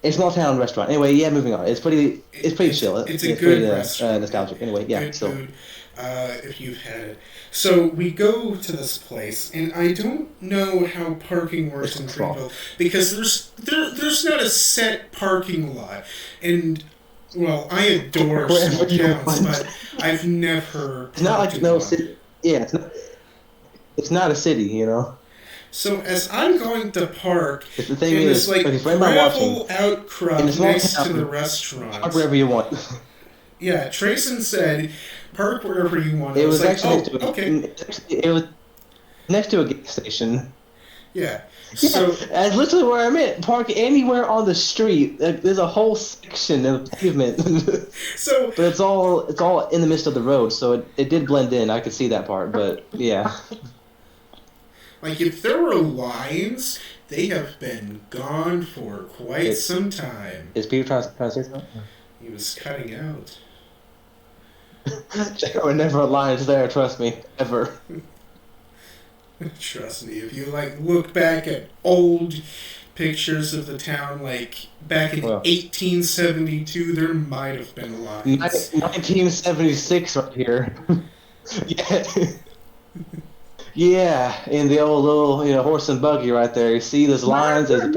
a small town restaurant. Anyway, yeah, moving on. It's pretty chill. it's a It's good pretty restaurant. nostalgic. Anyway, yeah. Good So food, if you've had it. So we go to this place, and I don't know how parking works in It's small. Greenville because there's not a set parking lot, and well, I adore small Wherever you towns, want. but I've never it's not parked like in no one. city. Yeah, it's not a city. So as I'm going to park The thing in this is, like okay, for anybody watching, gravel outcrop in a small next to town, the park restaurant. wherever you want. Yeah, Trayson said, "Park wherever you want." I It was was like, actually "Oh, okay, it was next to a gas station. yeah." Yeah, So that's literally where I'm at. Park anywhere on the street. Like, there's a whole section of pavement, so but it's all in the midst of the road, so it did blend in. I could see that part, but yeah. like if there were lines, they have been gone for quite It- some time. Is Peter trying to say something? He was cutting out. There were never lines there. Trust me, ever. Trust me, if you like look back at old pictures of the town, like back in Well. 1872, there might have been lines. 1976 right here. Yeah. Yeah, in the old little horse and buggy right there. You see those lines as a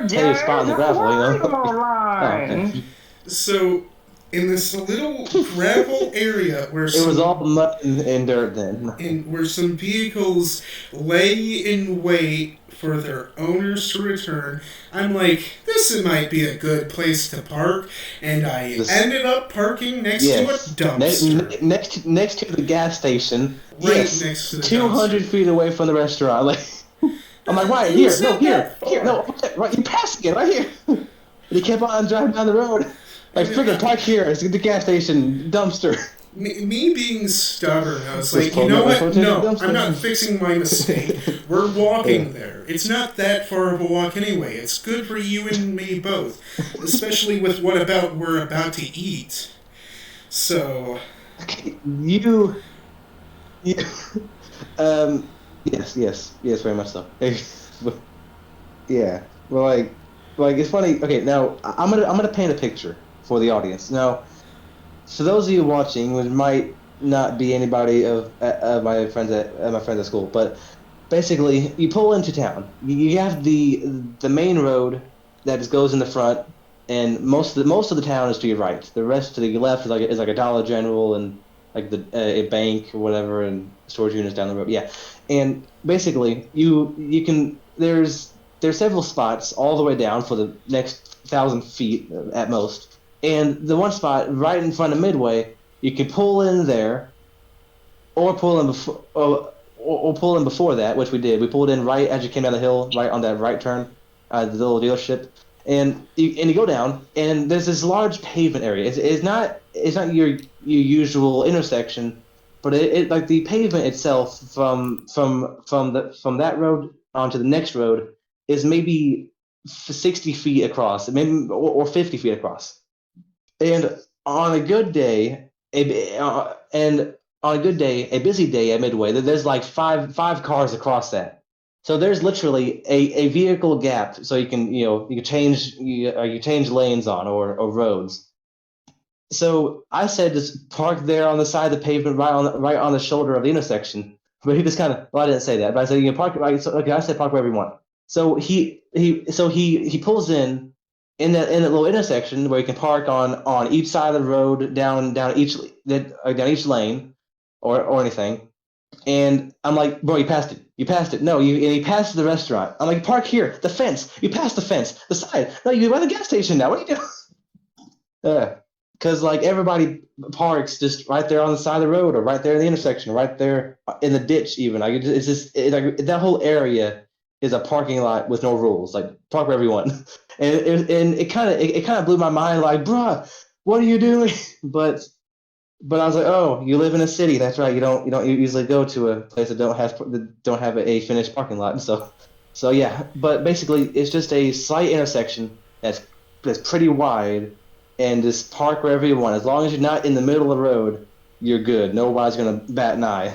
paved spot in the gravel. Oh, okay. So in this little gravel area where It was all mud and dirt then. where some vehicles lay in wait for their owners to return, I'm like, this might be a good place to park, and I ended up parking next to a dumpster. Next to the gas station. Right Yes, next to the 200 dumpster. feet away from the restaurant. Like, I'm like, right Who here, said no, here, that for? here, no, right, you're passing it, right here. And he kept on driving down the road. Like, freaking park here, it's the gas station, dumpster. Me being stubborn, I was Just like, you pull know over what? for No, dumpster. I'm not fixing my mistake. We're walking there. It's not that far of a walk anyway. It's good for you and me both, especially with we're about to eat. So, You, yes, very much so. Yeah, well, like it's funny. Okay, now I'm gonna paint a picture for the audience. Now, for those of you watching, which might not be anybody of my friends at school, but basically, you pull into town. You have the main road that just goes in the front, and most of the town is to your right. The rest to the left is like a Dollar General and like a bank or whatever, and storage units down the road. Yeah, and basically you can there's several spots all the way down for the next 1,000 feet at most, and the one spot right in front of Midway, you can pull in there, or pull in before. Or pull in before that, which we did. We pulled in right as you came down the hill, right on that right turn, the little dealership, and you go down, and there's this large pavement area. It's not your usual intersection, but it like the pavement itself from that road onto the next road is maybe 60 feet across, maybe or 50 feet across, and on a good day, a busy day at Midway, there's like five cars across that. So there's literally a vehicle gap, so you can you change lanes on or roads. So I said just park there on the side of the pavement, right on the shoulder of the intersection. But he just kind of, well, I didn't say that, but I said you can park. Okay, I said park wherever you want. So he pulls in that little intersection where you can park on each side of the road, down each lane, or anything. And I'm like, bro, you passed it. You passed it. No, and he passed the restaurant. I'm like, park here. The fence. You passed the fence. The side. No, you're by the gas station now. What are you doing? Because like everybody parks just right there on the side of the road, or right there in the intersection, or right there in the ditch. Even like it's just like that whole area is a parking lot with no rules, like park wherever you want. And it kind of blew my mind, like, bruh, what are you doing? But I was like, oh, you live in a city. That's right. You don't usually go to a place that don't have a finished parking lot. So yeah. But basically, it's just a slight intersection that's pretty wide, and just park wherever you want. As long as you're not in the middle of the road, you're good. Nobody's gonna bat an eye.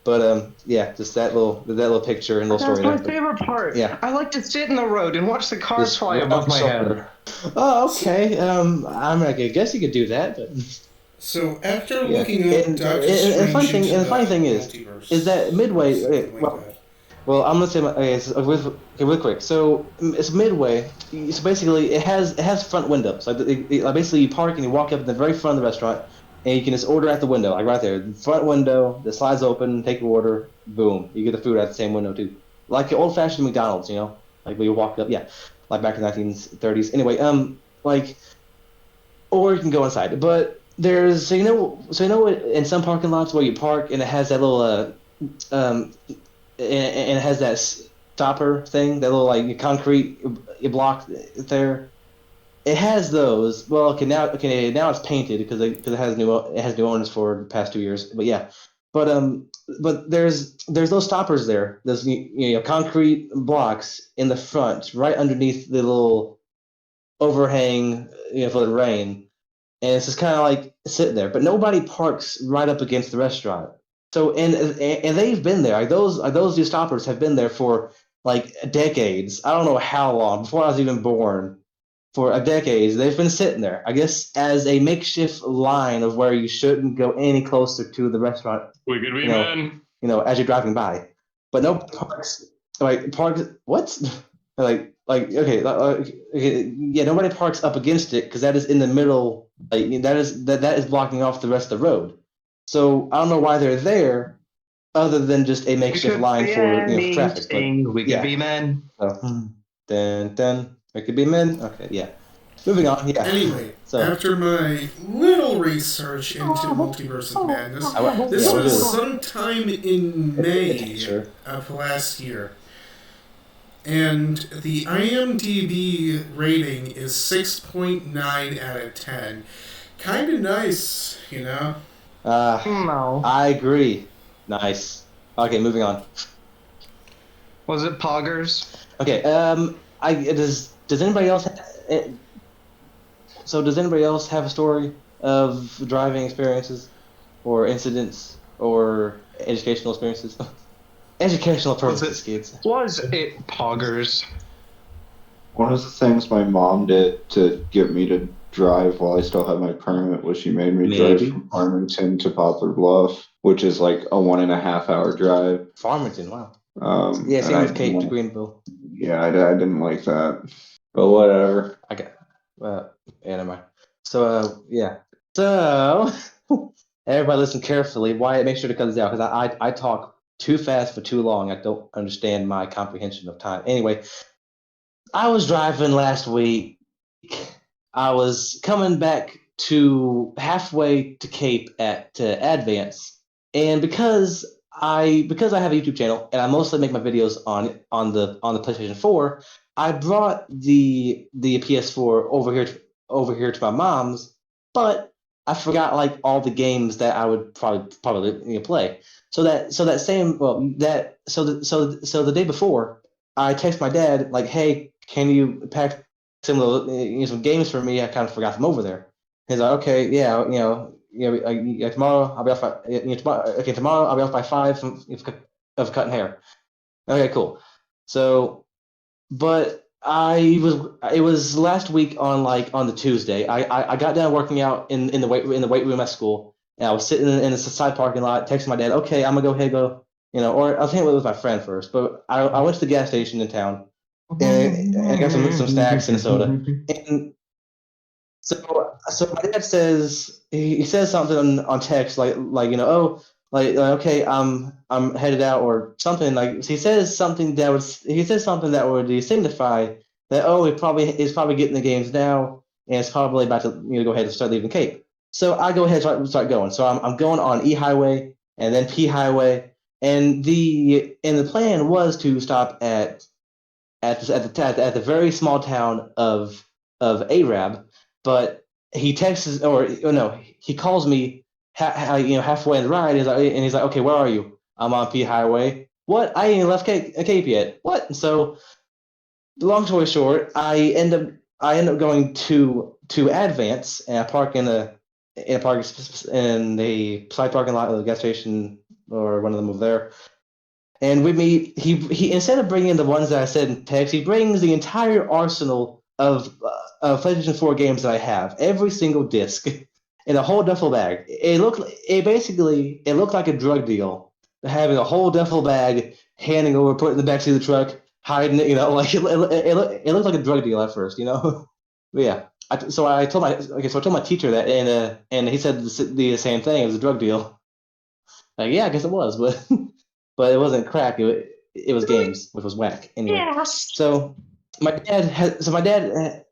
But yeah, just that little picture and little That's story my there. favorite part. Yeah. I like to sit in the road and watch the cars Just fly right above off my the head. shoulder. Oh, okay. I guess you could do that, but. So after Yeah. looking up And, Doctor and Strange funny thing, into and the funny thing multiverse, is that Midway. something Okay, like well, that. well, I'm gonna say okay, real quick. So it's Midway. So basically, it has front windows. Like basically, you park and you walk up at the very front of the restaurant, and you can just order at the window, like right there, the front window. The slides open, take your order, boom, you get the food at the same window too, like your old-fashioned McDonald's, like where you walk up, yeah, like back in the 1930s. Anyway, like, or you can go inside, but there's in some parking lots where you park and it has that little um and it has that stopper thing, that little like concrete block there. It has those. Well, now it's painted because it has new owners for the past 2 years. But yeah, but there's those stoppers there. Those concrete blocks in the front, right underneath the little overhang, for the rain, and it's just kind of like sitting there. But nobody parks right up against the restaurant. So and they've been there. Like those new stoppers have been there for like decades. I don't know how long, before I was even born. For a decade, they've been sitting there. I guess as a makeshift line of where you shouldn't go any closer to the restaurant. We could be You know, men. as you're driving by. But no parks. Like parks. What? Okay, yeah. Nobody parks up against it because that is in the middle. Like that is blocking off the rest of the road. So I don't know why they're there, other than just a makeshift line for traffic. But We could yeah. be men. So, then it could be men. Okay, yeah. Moving on. Yeah. Anyway, So after my little research into Multiverse of Madness, this yeah, was we'll do sometime in May Sure. of last year. And the IMDb rating is 6.9 out of 10. Kind of nice, No. I agree. Nice. Okay, moving on. Was it Poggers? Okay. Does anybody else? So does anybody else have a story of driving experiences, or incidents, or educational experiences? Educational purposes, kids. Was it Poggers? One of the things my mom did to get me to drive while I still had my permit was she made me drive Maybe. from Farmington to Poplar Bluff, which is like a 1.5 hour drive. Farmington, wow. and Yeah, same I with Cape to didn't- Greenville. Yeah, I didn't like that, but whatever. I got. Yeah, never mind. So, yeah. So, everybody listen carefully. Wyatt, make sure to cut this out because I talk too fast for too long. I don't understand my comprehension of time. Anyway, I was driving last week. I was coming back to halfway to Cape to Advance, and because I have a YouTube channel and I mostly make my videos on the PlayStation 4, I brought the PS4 over here to my mom's, but I forgot like all the games that I would probably play. So the day before, I text my dad like, "Hey, can you pack some games for me? I kind of forgot them over there." He's like, "Okay, yeah, tomorrow I'll be off by tomorrow I'll be off by 5 of cutting hair." Okay, cool. So, but it was last week on the Tuesday. I got done working out in the weight room at school, and I was sitting in the side parking lot texting my dad, "Okay, I'm gonna go ahead and go," or I was hanging with my friend first, but I went to the gas station in town and I got some snacks and a soda. And so my dad says he says something on text like oh, like okay, I'm headed out or something. Like he says something that would signify that, oh, he's probably getting the games now and it's probably about to go ahead and start leaving Cape. So I go ahead and start going. So I'm going on E Highway and then P Highway, and the plan was to stop at at the very small town of Arab, but he texts or no, he calls me halfway in the ride, and he's like, okay, where are you? I'm on P Highway. What? I ain't left Cape yet. What? So long story short, I end up going to Advance, and I park in the side parking lot of the gas station or one of them over there. And we meet. He instead of bringing the ones that I said in text, he brings the entire arsenal of PlayStation 4 games that I have, every single disc, in a whole duffel bag. It looked like a drug deal, having a whole duffel bag, handing over, putting it in the backseat of the truck, hiding it. Like it looked like a drug deal at first. But yeah. I told my teacher that, and he said the same thing. It was a drug deal. Like, yeah, I guess it was, but but it wasn't crack. It was games, which was whack. Anyway, Yes. so my dad has so my dad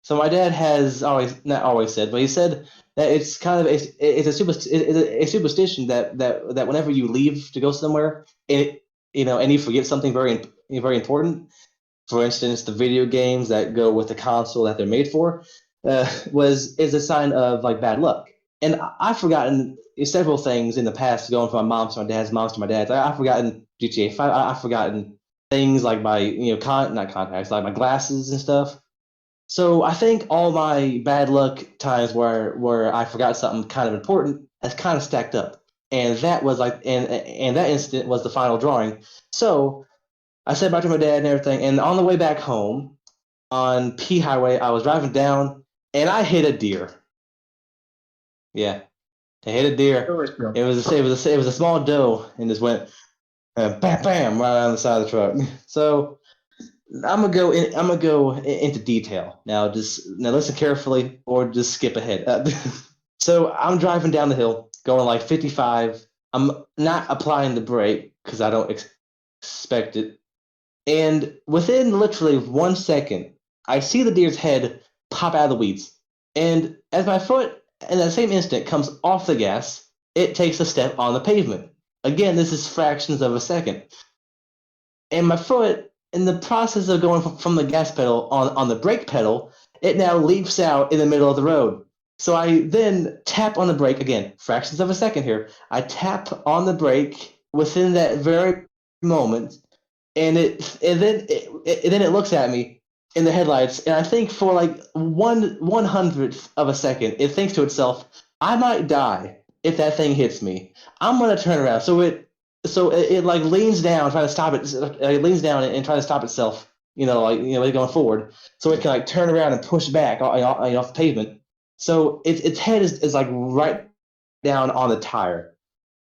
so my dad has always not always said, but he said that it's kind of a superstition that whenever you leave to go somewhere, and you forget something very important, for instance, the video games that go with the console that they're made for, is a sign of like bad luck. And I've forgotten several things in the past, going from my mom's to my dad's, mom's to my dad's. I've forgotten GTA 5. I've forgotten things like my not contacts, like my glasses and stuff. So I think all my bad luck times where I forgot something kind of important has kind of stacked up, and that was like and that incident was the final drawing. So I said bye to my dad and everything. And on the way back home on P Highway, I was driving down and I hit a deer. Yeah, I hit a deer. It was a small doe and just went bam bam right on the side of the truck. So I'm gonna go into detail now. Now listen carefully or just skip ahead. So I'm driving down the hill, going like 55. I'm not applying the brake because I don't expect it. And within literally 1 second, I see the deer's head pop out of the weeds. And as my foot, in that same instant, comes off the gas, it takes a step on the pavement. Again, this is fractions of a second. And my foot, in the process of going from the gas pedal on the brake pedal, it now leaps out in the middle of the road. So I then tap on the brake again, fractions of a second here. I tap on the brake within that very moment, and then it looks at me in the headlights, and I think for like 1/100th of a second, it thinks to itself, "I might die if that thing hits me. I'm gonna turn around." So it like leans down, trying to stop it. It leans down and trying to stop itself. Going forward, so it can like turn around and push back off the pavement. So its head is like right down on the tire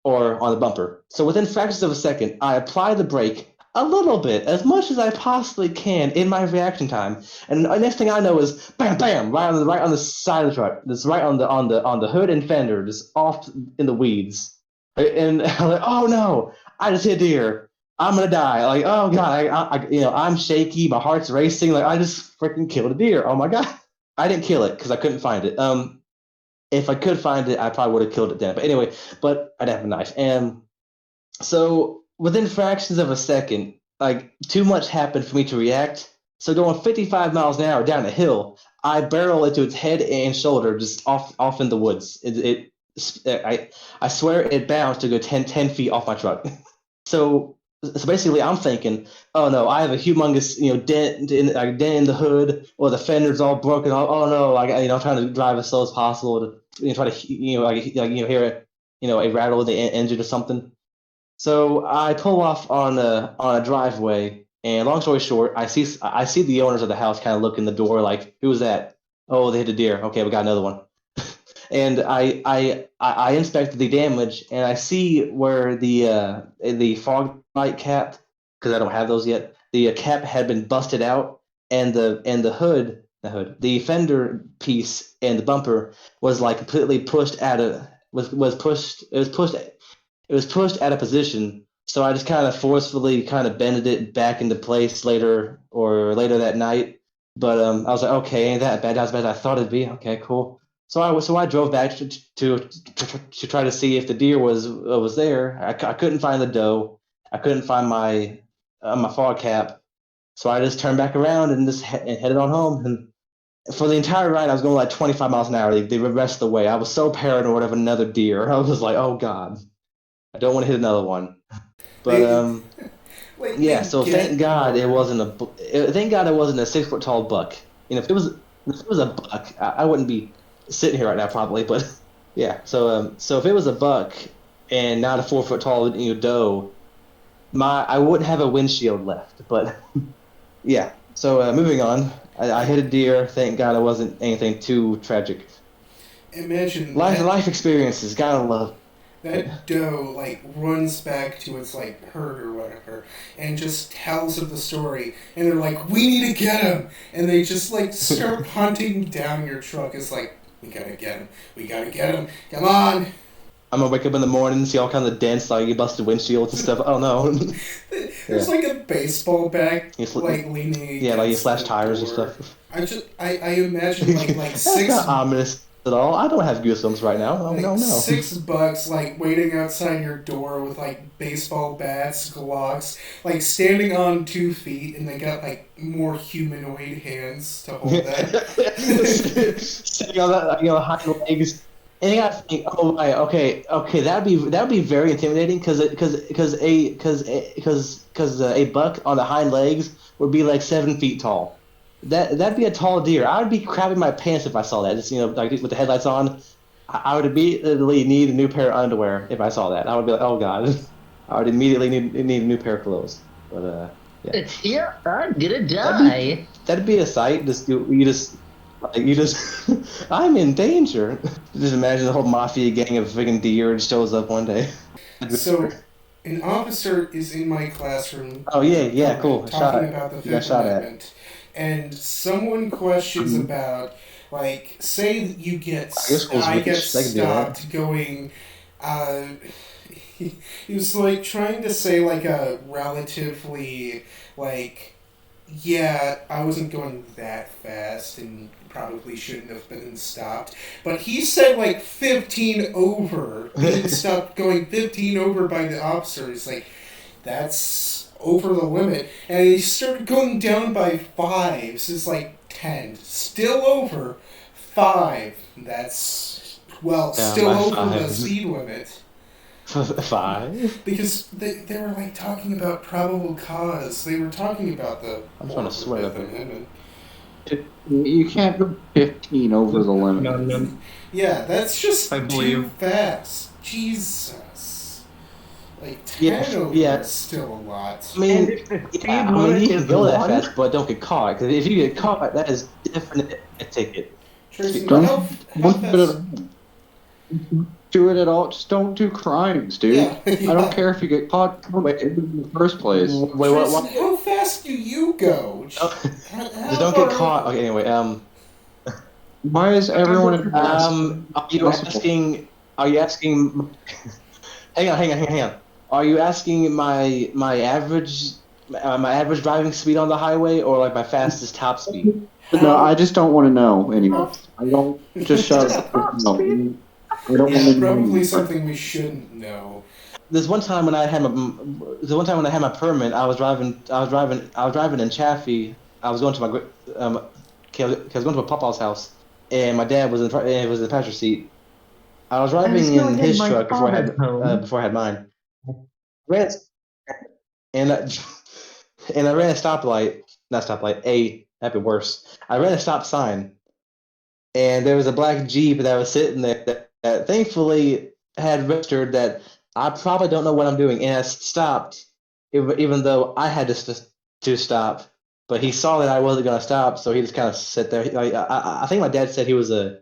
or on the bumper. So within fractions of a second, I apply the brake a little bit, as much as I possibly can in my reaction time, and the next thing I know is bam, bam, right on the side of the truck. That's right on the hood and fender, just off in the weeds. And I'm like, oh no, I just hit deer. I'm gonna die. Like, oh god, I'm shaky. My heart's racing. Like, I just freaking killed a deer. Oh my god, I didn't kill it because I couldn't find it. If I could find it, I probably would have killed it then. But anyway, I didn't have a knife. And so within fractions of a second, like too much happened for me to react. So going 55 miles an hour down a hill, I barrel into its head and shoulder, just off in the woods. I swear it bounced to go 10 feet off my truck. So basically, I'm thinking, oh no, I have a humongous dent in the hood, or the fender's all broken. Oh no, I'm trying to drive as slow as possible to try to hear a rattle in the engine or something. So I pull off on a driveway, and long story short, I see the owners of the house kind of look in the door like, who's that? Oh, they hit a deer. Okay, we got another one. And I inspected the damage, and I see where the fog light cap, because I don't have those yet, the cap had been busted out, and the fender piece and the bumper was like completely pushed out of was pushed it was pushed out of position. So I just kind of forcefully kind of bended it back into place later that night. But I was like, okay, ain't that bad? Not as bad as I thought it'd be. Okay, cool. So I drove back to try to see if the deer was there. I couldn't find the doe. I couldn't find my fog cap. So I just turned back around and and headed on home. And for the entire ride, I was going like 25 miles an hour. The rest of the way, I was so paranoid of another deer. I was like, oh god, I don't want to hit another one. But They like yeah. they So get thank God it more. wasn't thank God it wasn't a 6 foot tall buck. If it was a buck, I wouldn't be sitting here right now probably. But yeah. So if it was a buck and not a 4 foot tall doe, I wouldn't have a windshield left. But yeah. So moving on, I hit a deer. Thank God it wasn't anything too tragic. Imagine Life experiences, gotta love it. that doe like runs back to its like herd or whatever and just tells of the story, and they're like, we need to get him, and they just like start hunting down your truck. It's like, we gotta get him, we gotta get him, come on. I'm gonna wake up in the morning and see all kinds of dents, like you busted windshields and stuff. Oh no. There's Yeah. like a baseball bat You sl- like leaning yeah, like you against slash the tires and door. stuff. I imagine like That's six not ominous at all. I don't have goosebumps right now. No, like no, no. $6 like waiting outside your door with like baseball bats, glocks, like standing on 2 feet, and they got like more humanoid hands to hold that. Sitting on that, hind legs. And you gotta think, oh my, okay, that'd be very intimidating because a buck on the hind legs would be like 7 feet tall. That'd be a tall deer. I would be crapping my pants if I saw that. Just like with the headlights on, I would immediately need a new pair of underwear if I saw that. I would be like, oh god, I would immediately need a new pair of clothes. But yeah. It's here. I'm gonna That'd die. that'd be a sight. You just, I'm in danger. Just imagine the whole mafia gang of freaking deer just shows up one day. So, an officer is in my classroom. Oh yeah, cool. Talking about the You got Fifth shot at. Amendment, and someone questions about, like, say you get Your school's I rich. get They can do that. stopped going. Uh, he was like trying to say like a relatively like, yeah, I wasn't going that fast and probably shouldn't have been stopped. But he said like 15 over, being stopped going 15 over by the officer. He's like, that's over the limit. And he started going down by fives. It's like 10. Still over 5. That's, well, Yeah, still by over the 5. speed limit. 5. Because they were like talking about probable cause. They were talking about the I'm trying to swear Fifth that. Amendment. You can't go 15 over the limit. No. Yeah, that's just I too believe. fast. Jesus. Like 10 Yeah, over yeah. is still a lot. I mean, And if the speed yeah, I mean, limit you can is go that 1, fast, but don't get caught. Because if you get caught, that is definitely a ticket. Tracy, Don't how look at it. fast? Do it at all. Just don't do crimes, dude. Yeah, I don't care if you get caught in the first place. Wait, Tracy, what? how fast do you go? Oh, How just don't get far- caught. Okay, anyway, Why is everyone in are you asking? Are you asking? Hang on. Are you asking my average driving speed on the highway, or like my fastest top speed? No, I just don't want to know anymore. I don't just shut up. No. I don't Yeah, want to probably know. something we shouldn't know. There's one time when I had my permit. I was driving in Chaffee. I was going to I was going to a papa's house, and my dad was was in the passenger seat. I was driving in his truck before I had mine. Ran and I, and I ran a stoplight. Not stoplight. That'd be worse. I ran a stop sign, and there was a black Jeep that was sitting there that thankfully had registered that I probably don't know what I'm doing, and I stopped, even though I had to stop. But he saw that I wasn't gonna stop, so he just kind of sat there. I think my dad said he was an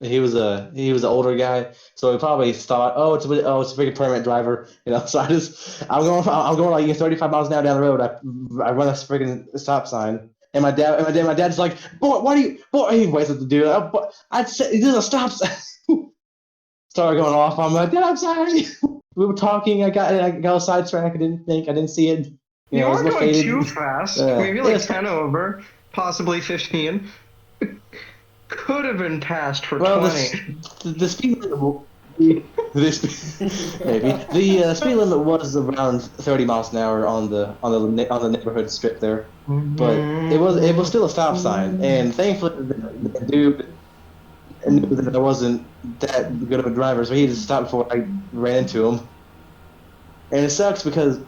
older guy, so he probably thought, oh, it's a freaking permit driver, So I'm going like 35 miles an hour down the road. I run a freaking stop sign, and my dad's like, boy, he waits at the dude. I'd say there's a stop sign. Started going off. I'm like, Dad, I'm sorry. We were talking. I got sidetracked. I didn't see it. You I was are a little going faded. too fast. Yeah. Maybe like Yes. 10 over, possibly 15. Could have been passed for Well, 20. the speed limit This maybe the speed limit was around 30 miles an hour on the neighborhood strip there, but it was still a stop sign, and thankfully the dude knew that I wasn't that good of a driver, so he just stopped before I ran into him. And it sucks because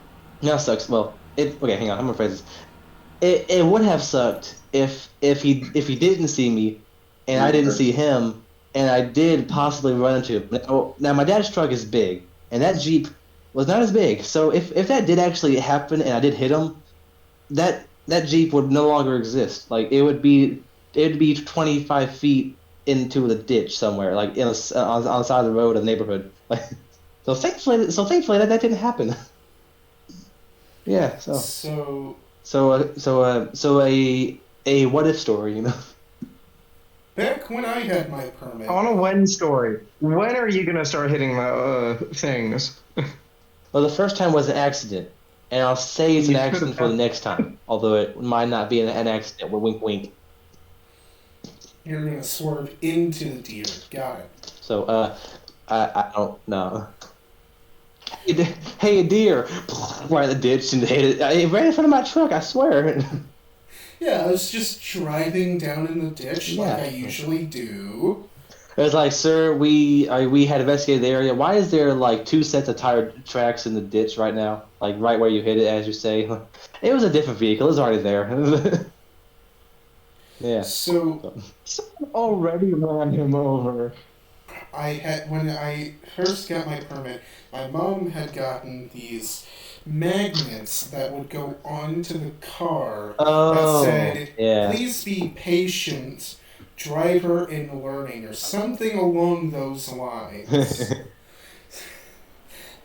now sucks. Well, it okay. Hang on, I'm gonna phrase this. It would have sucked if he didn't see me, and I didn't see him, and I did possibly run into him. Now my dad's truck is big, and that Jeep was not as big. So if that did actually happen and I did hit him, that Jeep would no longer exist. Like it'd be 25 feet into the ditch somewhere, like on the side of the road of the neighborhood. Like so thankfully that didn't happen. Yeah. So So a what if story, you know? back when I had my permit, On a when story. When are you gonna start hitting my things? Well, the first time was an accident, and I'll say it's an You could've accident for the next time, although it might not be an accident. Wink, wink. you're gonna swerve into the deer. Got it. So I don't know. Hey, a deer! Right in the ditch and hit it. It ran in front of my truck. I swear. Yeah, I was just driving down in the ditch like Yeah. I usually do. It was like, sir, we had investigated the area. Why is there like two sets of tire tracks in the ditch right now? Like right where you hit it, as you say. It was a different vehicle. It was already there. Yeah. So Already ran him over. when I first got my permit, my mom had gotten these magnets that would go onto the car Oh, that said, yeah. "Please be patient, driver in learning," or something along those lines.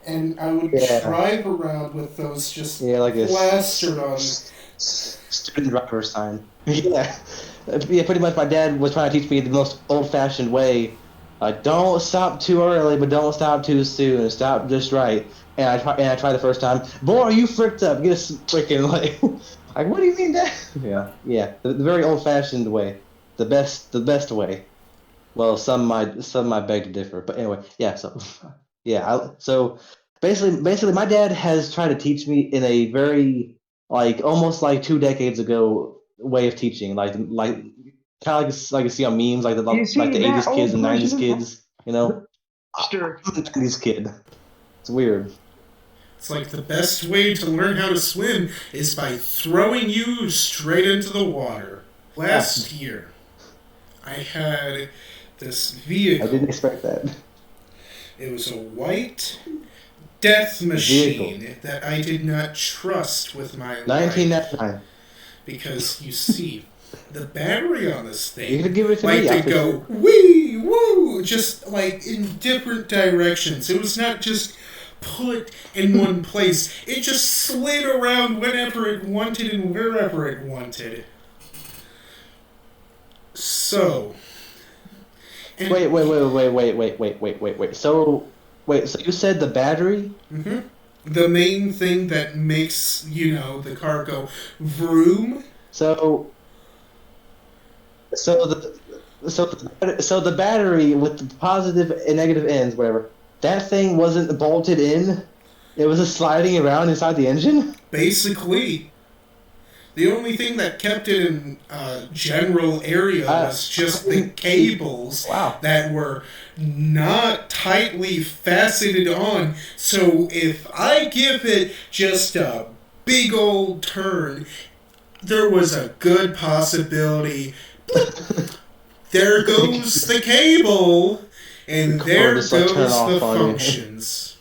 And I would Yeah. drive around with those just Yeah, like a plastered on. student driver sign. Yeah. Yeah, pretty much my dad was trying to teach me the most old-fashioned way. Don't stop too early, but don't stop too soon. Stop just right. And I tried the first time. Boy, are you fricked up? Get a freaking like what do you mean, Dad? Yeah. The very old-fashioned way, the best way. Well, some might beg to differ, but anyway, yeah. So, yeah. So basically, my dad has tried to teach me in a very like almost like 2 decades ago way of teaching, like kind of like you see on memes, like the You like see the that 80s kids old and 90s person? kids. You know, Sure. I'm a 90s kid. It's weird. It's like the best way to learn how to swim is by throwing you straight into the water. Last year, I had this I vehicle. didn't expect that. It was a white death machine that I did not trust with my life. 1999. Because, you see, the battery on this You thing could give it to like me. to I'll fix go it. wee woo, just like in different directions. It was not just put in one place. It just slid around whenever it wanted and wherever it wanted. So. And Wait. So you said the battery? the main thing that makes, the car go vroom. So the battery with the positive and negative ends, whatever. That thing wasn't bolted in. It was just sliding around inside the engine. Basically, the only thing that kept it in general area was just the cables Wow. that were not tightly faceted on. So if I give it just a big old turn, there was a good possibility. There goes the cable, and The cord there just, like, goes turn off the on you. functions.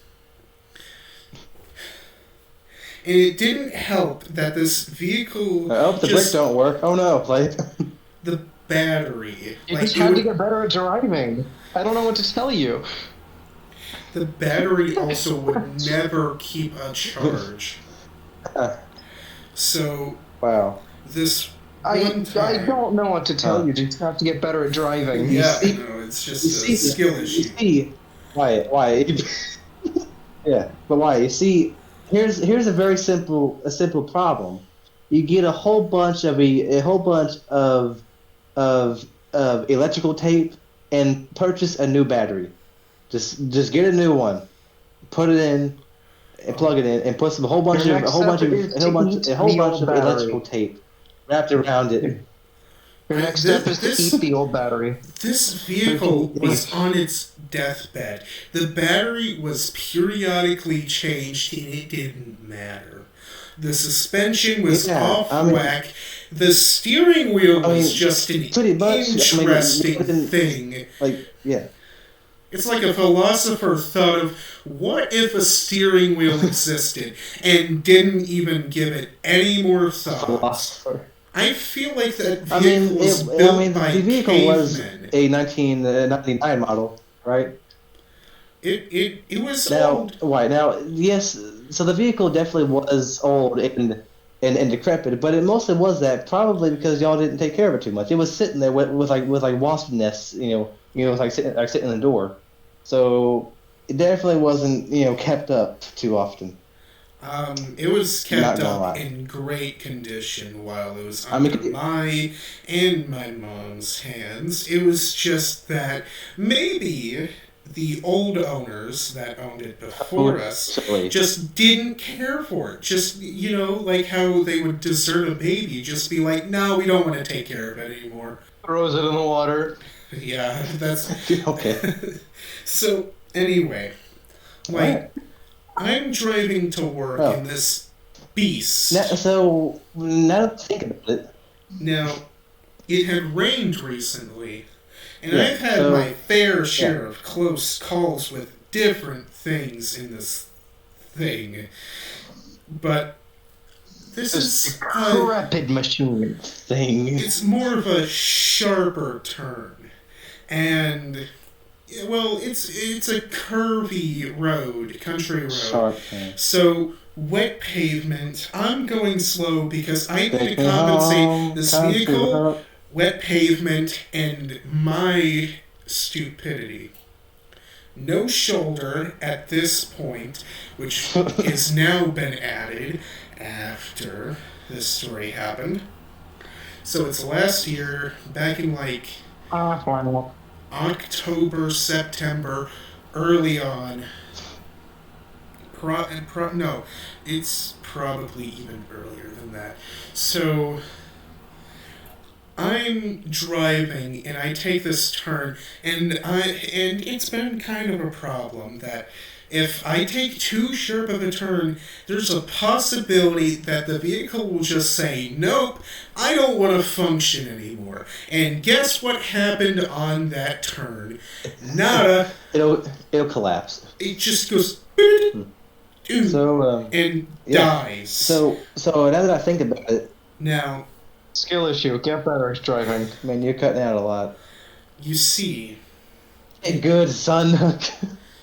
And it didn't help that this vehicle Oh, the brake don't work. Oh no, play it. the battery. You Like just it had to would, get better at driving. I don't know what to tell you. the battery also would never keep a charge. So Wow. this I one time, don't know what to tell you. Just have to get better at driving. yeah, see- no, it's just You a see, skill you issue. see, why? Yeah, but why? You see, here's a very simple problem. You get a whole bunch of of electrical tape and purchase a new battery. Just get a new one, put it in, and plug it in, and put some Your next step is to eat a whole the bunch old of electrical battery. tape wrapped around it. Your next step is to eat the old battery. This vehicle was on its deathbed. The battery was periodically changed and it didn't matter. The suspension was off whack. The steering wheel was just an interesting thing. Yeah. It's like a philosopher thought of, what if a steering wheel existed and didn't even give it any more thought? Philosopher. I feel like that vehicle was built by the vehicle cavemen. was a 1999 model, right? It was Now, old. why? Now, yes. So the vehicle definitely was old and decrepit, but it mostly was that probably because y'all didn't take care of it too much. It was sitting there with wasp nests, sitting in the door. So it definitely wasn't kept up too often. It was kept up in great condition while it was under my and my mom's hands. It was just that maybe the old owners that owned it before us just didn't care for it. Just, like how they would desert a baby, just be like, no, we don't want to take care of it anymore. Throws it in the water. Yeah, that's... Okay. So, anyway, I'm driving to work in this beast. Now that I think about it. Now, it had rained recently, and I've had my fair share of close calls with different things in this thing. But this is a rapid machine thing. It's more of a sharper turn. And... well, it's a curvy road, country road. Sharp. So, wet pavement. I'm going slow because I need to compensate this vehicle, wet pavement, and my stupidity. No shoulder at this point, which has now been added after this story happened. So it's last year, back in October, September, early on. No, it's probably even earlier than that. So, I'm driving and I take this turn, and it's been kind of a problem that if I take too sharp of a turn, there's a possibility that the vehicle will just say, nope, I don't want to function anymore. And guess what happened on that turn? Nada. It'll collapse. It just goes and dies. So now that I think about it, now skill issue. Get better at driving. Man, you're cutting out a lot. You see, good son.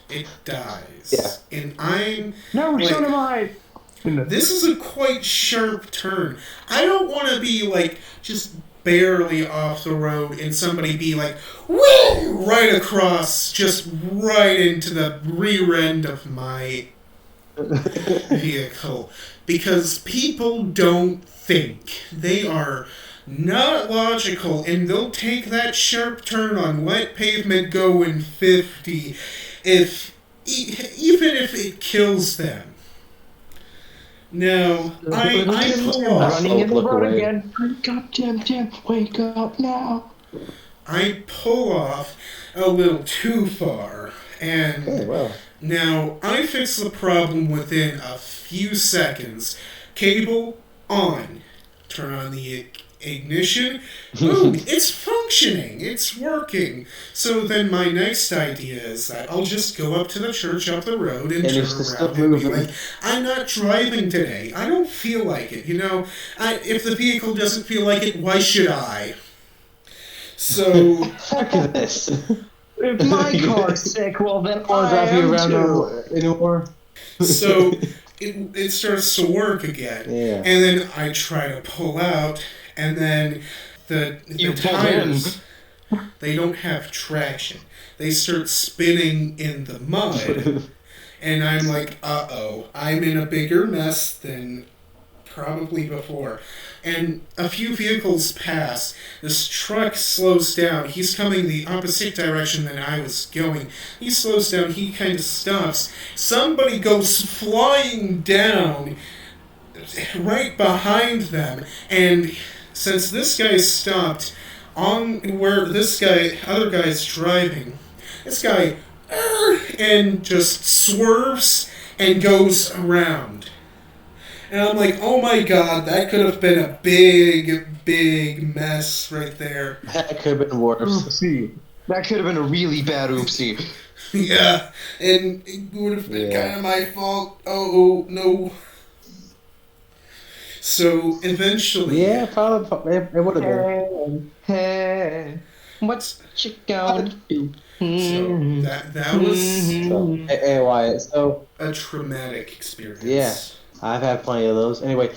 It dies. Yeah. And I'm... No, so am I! This is a quite sharp turn. I don't want to be, just barely off the road and somebody be like, whoo! Right across, just right into the rear end of my vehicle. Because people don't think. They are not logical, and they'll take that sharp turn on wet pavement going 50... even if it kills them. Now, I pull off. Running in the road again. Wake up, Tim, wake up now. I pull off a little too far, and now I fix the problem within a few seconds. Cable on. Turn on the ignition. Boom, it's functioning. It's working. So then my next idea is that I'll just go up to the church up the road and turn around and be like, I'm not driving today. I don't feel like it. If the vehicle doesn't feel like it, why should I? So... Fuck this. If my car's sick, well then I am too. Anymore. So it starts to work again. Yeah. And then I try to pull out, and then the tires, they don't have traction. They start spinning in the mud. And I'm like, uh-oh, I'm in a bigger mess than probably before. And a few vehicles pass. This truck slows down. He's coming the opposite direction than I was going. He slows down. He kind of stops. Somebody goes flying down right behind them. And since this guy stopped on where other guy's driving, this guy and just swerves and goes around. And I'm like, oh my god, that could have been a big, big mess right there. That could have been worse. Oopsie. That could have been a really bad oopsie. Yeah, and it would have been kind of my fault. Oh, no. So, eventually... Yeah, probably it would have been. Hey, what's you gonna do? So, that was So, hey, Wyatt, so... a traumatic experience. Yeah. I've had plenty of those. Anyway,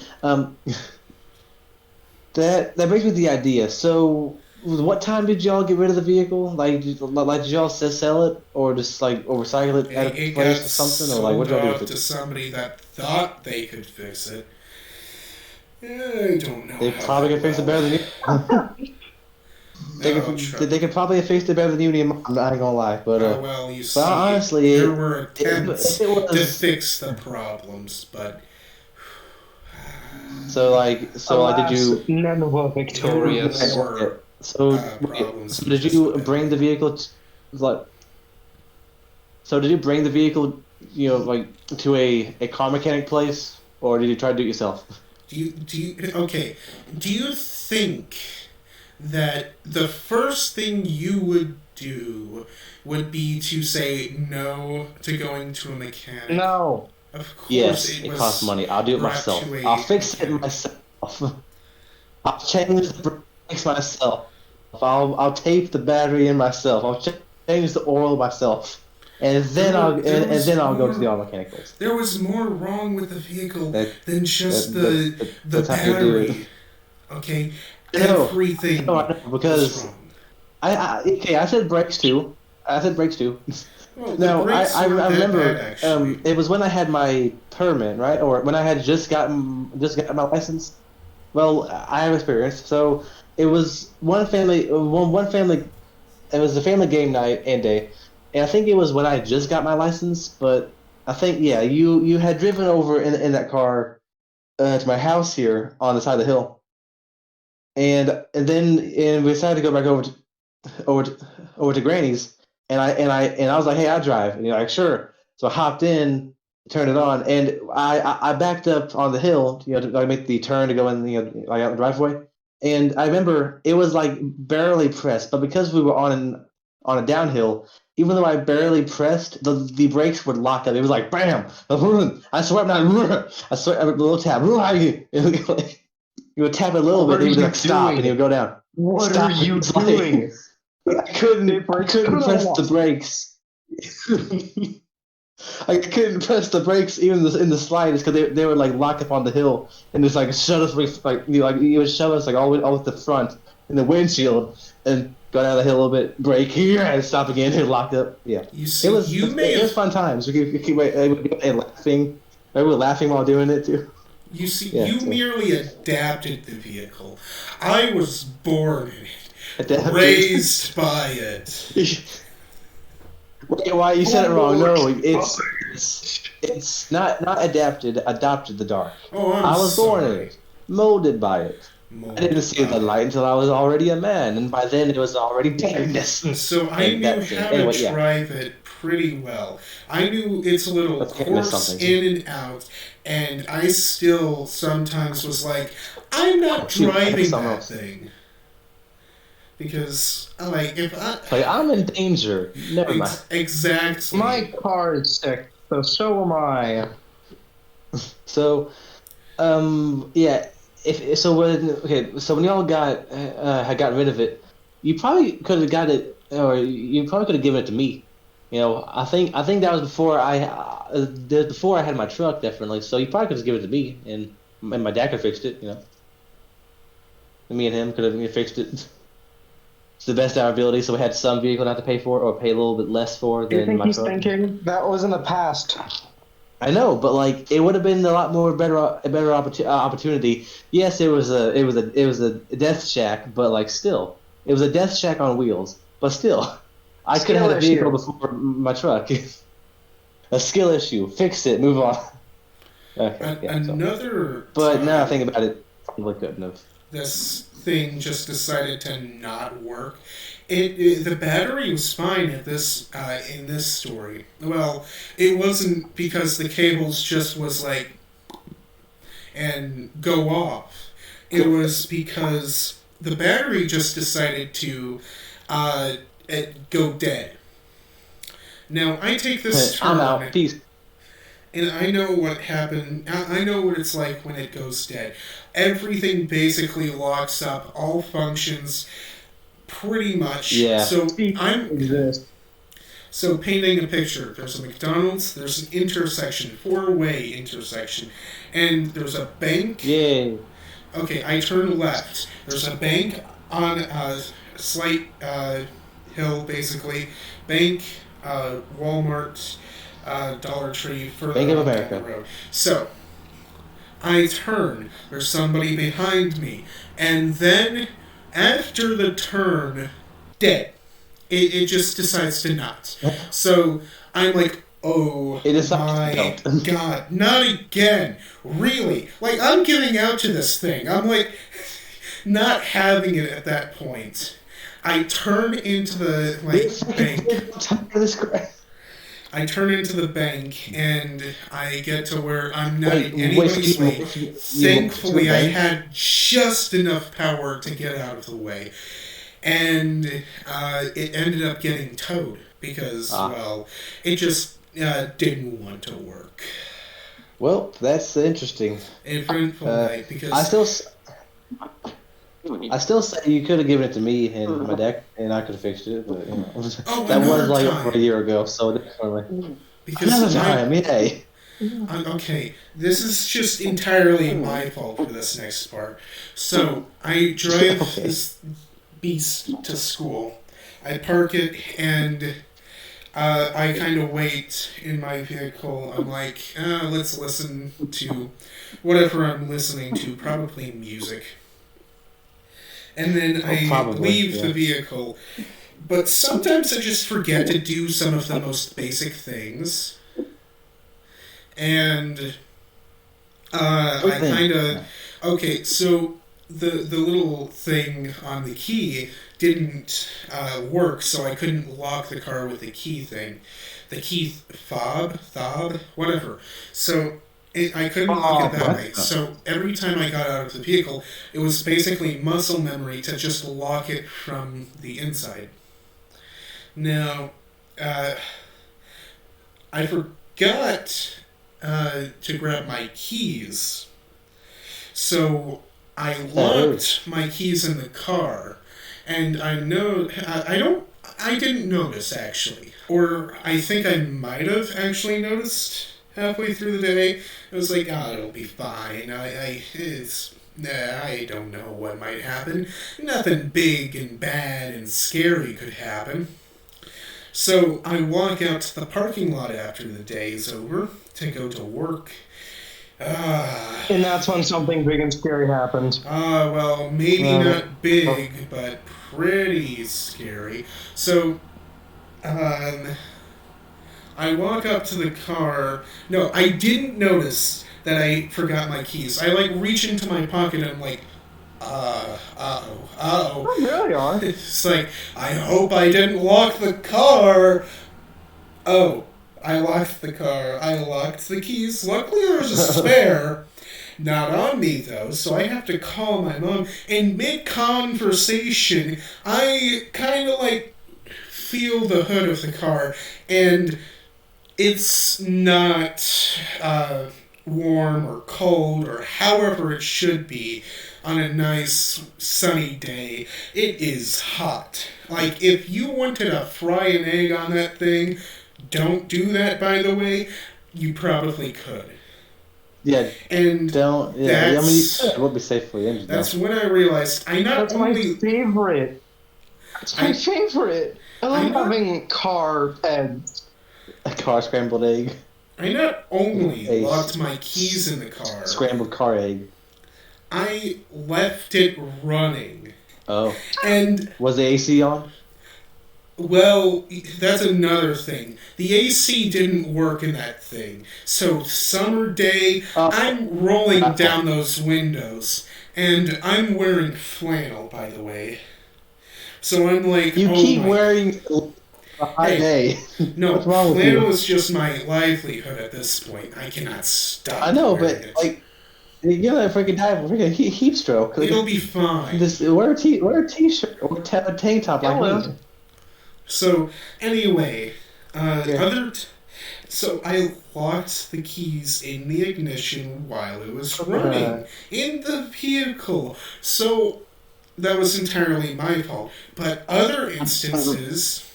that brings me to the idea. So, what time did y'all get rid of the vehicle? Like, did y'all sell it, or just or recycle it at a place or something, or what y'all do with it? To somebody that thought they could fix it. I don't know. They probably could fix it better than you. They could probably have fixed it better than you. I ain't gonna lie, but well, you see, honestly, there were attempts it was, to fix the problems, but. So did you? None were victorious. So did you bring the vehicle? So did you bring the vehicle? To a car mechanic place, or did you try to do it yourself? Do you think that the first thing you would do would be to say no to going to a mechanic? No. Of course, yes, it costs money. I'll do it myself. I'll fix it myself. I'll change the brakes myself. I'll tape the battery in myself. I'll change the oil myself, and then I'll go to the auto mechanic place. There was more wrong with the vehicle than just the battery. Okay, everything. No, because was wrong. I said brakes too. Well, No, I remember. It was when I had my permit, right, or when I had just gotten my license. Well, I have experience. So it was one family. It was a family game night and day, and I think it was when I just got my license. But I think you had driven over in that car to my house here on the side of the hill, and we decided to go back over to Granny's. And I was like, hey, I'll drive. And you're like, sure. So I hopped in, turned it on, and I backed up on the hill, to make the turn to go in, out the driveway. And I remember it was barely pressed, but because we were on a downhill, even though I barely pressed, the brakes would lock up. It was like bam, I swear I'm not. I swear, a little tap. You would tap it a little bit, and it would stop, and it would go down. What are you doing? I couldn't press the brakes. I couldn't press the brakes even in the slightest because they would lock up on the hill and just shut us it would shove us all with the front in the windshield and go down the hill a little bit, brake here and stop again and lock up. Yeah, it was fun times. We keep laughing. We were laughing while doing it too. You see, merely adapted the vehicle. I was born in it. Raised by it. Wait, why you said it wrong? No, it's not adapted. Adopted the dark. Oh, I was born in it, molded by it. I didn't see the light until I was already a man, and by then it was already darkness. So I knew how to drive it pretty well. I knew its little course in and out, and I still sometimes was like, I'm not driving that thing. Because, I'm in danger. Never mind. Exactly. My car is sick, so am I. So, So when y'all had gotten rid of it, you probably could have got it, or you probably could have given it to me. I think that was before I had my truck, definitely. So you probably could have given it to me, and my dad could have fixed it. And me and him could have fixed it. It's the best of our ability, so we had some vehicle not to pay for, or pay a little bit less for than my truck. Thinking that was in the past. I know, but like it would have been a lot more better opportunity. Yes, it was a death shack, but like still, it was a death shack on wheels. But still, I could have Skill had a vehicle issue. before my truck. A skill issue. Fix it. Move on. Okay, yeah. So, Another but now I time, think about it, probably couldn't have. this thing just decided to not work. The battery was fine at this in this story. Well, it wasn't because the cables just was like and go off. It was because the battery just decided to uh, go dead. Now I take this I'm out. turn, Peace. and I know what happened. I know what it's like when it goes dead. Everything basically locks up, all functions, pretty much. Yeah. So painting a picture. There's a McDonald's. There's an intersection, four-way intersection, and there's a bank. Yay. Okay, I turn left. There's a bank on a slight hill, basically. Bank, Walmart, Dollar Tree, further Bank of on down America. the road. So, I turn. There's somebody behind me. And then, after the turn, dead. It just decides to not. So, I'm like, oh It is my god, not again. Really? Like, I'm giving out to this thing. I'm like, not having it at that point. I turn into the bank. I turn into the bank and I get to where I'm not in anybody's way. Thankfully, I had just enough power to get out of the way. And it ended up getting towed because, well, it just didn't want to work. Well, that's interesting. Eventful night because I still say you could have given it to me and my deck, and I could have fixed it. But that was like over a year ago, so definitely another time. Yay! Okay, this is just entirely my fault for this next part. So I drive this beast to school. I park it and I kind of wait in my vehicle. I'm like, let's listen to whatever I'm listening to, probably music. And then I leave the vehicle. But sometimes I just forget to do some of the most basic things. And I kind of... Okay, so the little thing on the key didn't work, so I couldn't lock the car with the key thing. The key fob, whatever. So I couldn't lock it that way. So every time I got out of the vehicle, it was basically muscle memory to just lock it from the inside. Now, I forgot to grab my keys. So I locked my keys in the car, and I didn't notice actually, or I think I might have actually noticed halfway through the day. I was like, it'll be fine. I don't know what might happen. Nothing big and bad and scary could happen. So I walk out to the parking lot after the day is over to go to work. And that's when something big and scary happened. Well, maybe not big, but pretty scary. So, I walk up to the car. No, I didn't notice that I forgot my keys. I, reach into my pocket and I'm like, uh-oh. Really are. It's like, I hope I didn't lock the car. Oh, I locked the car. I locked the keys. Luckily, there's a spare. Not on me, though, so I have to call my mom. In mid-conversation, I kind of, feel the hood of the car, and it's not warm or cold or however it should be on a nice sunny day. It is hot. If you wanted to fry an egg on that thing, don't do that, by the way. You probably could. Yeah. And don't. Yeah. I mean, you could. It would be safe for you. That's when I realized That's my favorite. That's my favorite. I love having car eggs. A car scrambled egg. I not only A locked my keys in the car, Scrambled car egg. I left it running. Oh. And, Was the AC on? well, that's another thing. The AC didn't work in that thing. So, summer day, I'm rolling down those windows. And I'm wearing flannel, by the way. So I'm like, You oh keep my... wearing a high day. No, What's wrong with flannel you? is just my livelihood at this point. I cannot stop I know, wearing but it. like, you're gonna freaking die of a freaking heat stroke. Like, It'll be fine. wear a t-shirt or a tank top like me. So, anyway, Yeah. so I locked the keys in the ignition while it was running in the vehicle. So that was entirely my fault. But other instances.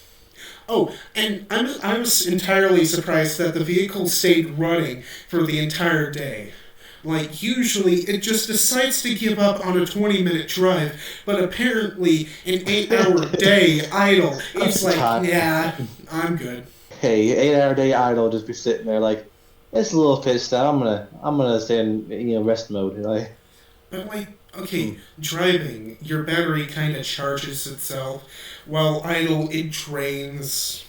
Oh, and I was entirely surprised that the vehicle stayed running for the entire day. Like, usually it just decides to give up on a 20-minute drive, but apparently an 8-hour day idle, it's like, yeah, I'm good. Hey, 8-hour day idle, just be sitting there like, it's a little pissed out. I'm gonna stay in rest mode. Like, But, like, okay, driving, your battery kind of charges itself, while idle, it drains.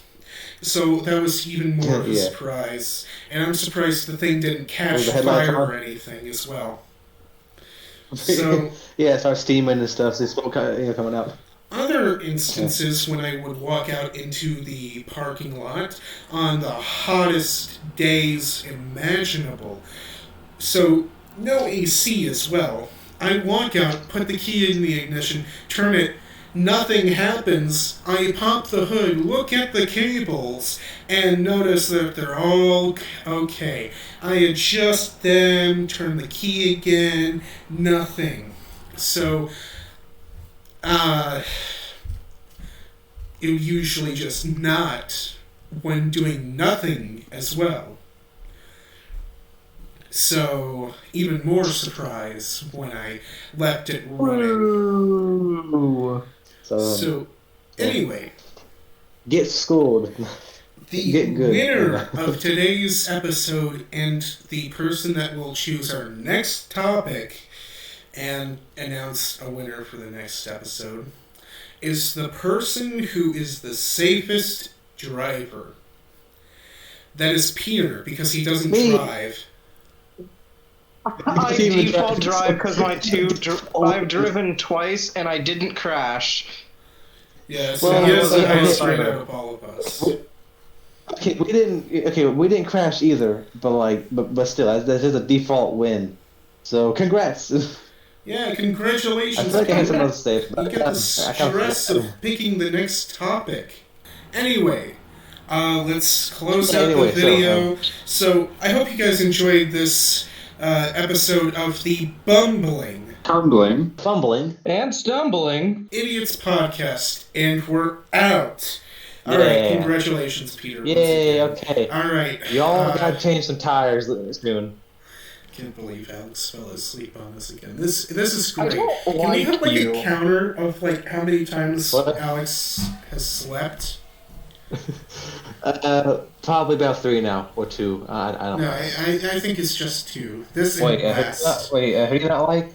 So that was even more of a Yeah. surprise. And I'm surprised the thing didn't catch the headlights fire on? or anything as well. So, yeah, it starts steaming and stuff. So it's smoke coming out. other instances when I would walk out into the parking lot on the hottest days imaginable. So, no AC as well. I walk out, put the key in the ignition, turn it, nothing happens. I pop the hood, look at the cables, and notice that they're all okay. I adjust them, turn the key again, nothing. So, it usually just not when doing nothing as well. So, even more surprise when I left it running. So, anyway, get schooled. the Get good. winner of today's episode and the person that will choose our next topic and announce a winner for the next episode is the person who is the safest driver. That is Peter, because he doesn't drive. I default drive because I've driven twice and I didn't crash. Yeah, so Well, he has the okay, highest okay. rate out of all of us. Okay, we didn't crash either, but still, that's just a default win. So congrats. Yeah, I congratulations. feel like I had Peter. some other safe. You get the stress of picking the next topic. Anyway, let's close out Anyway, the video. So, I hope you guys enjoyed this episode of the Bumbling Fumbling. And stumbling. Idiots podcast, and we're out. All right, Yeah. congratulations, Peter. once Yay, again. okay. All right. Y'all gotta change some tires soon. Can't believe Alex fell asleep on us again. This is I great. don't Can we have like you. a counter of like how many times What? Alex has slept? Probably about 3 now, or 2. I don't No, know. I think it's just 2. This Wait, and last. who do you not like?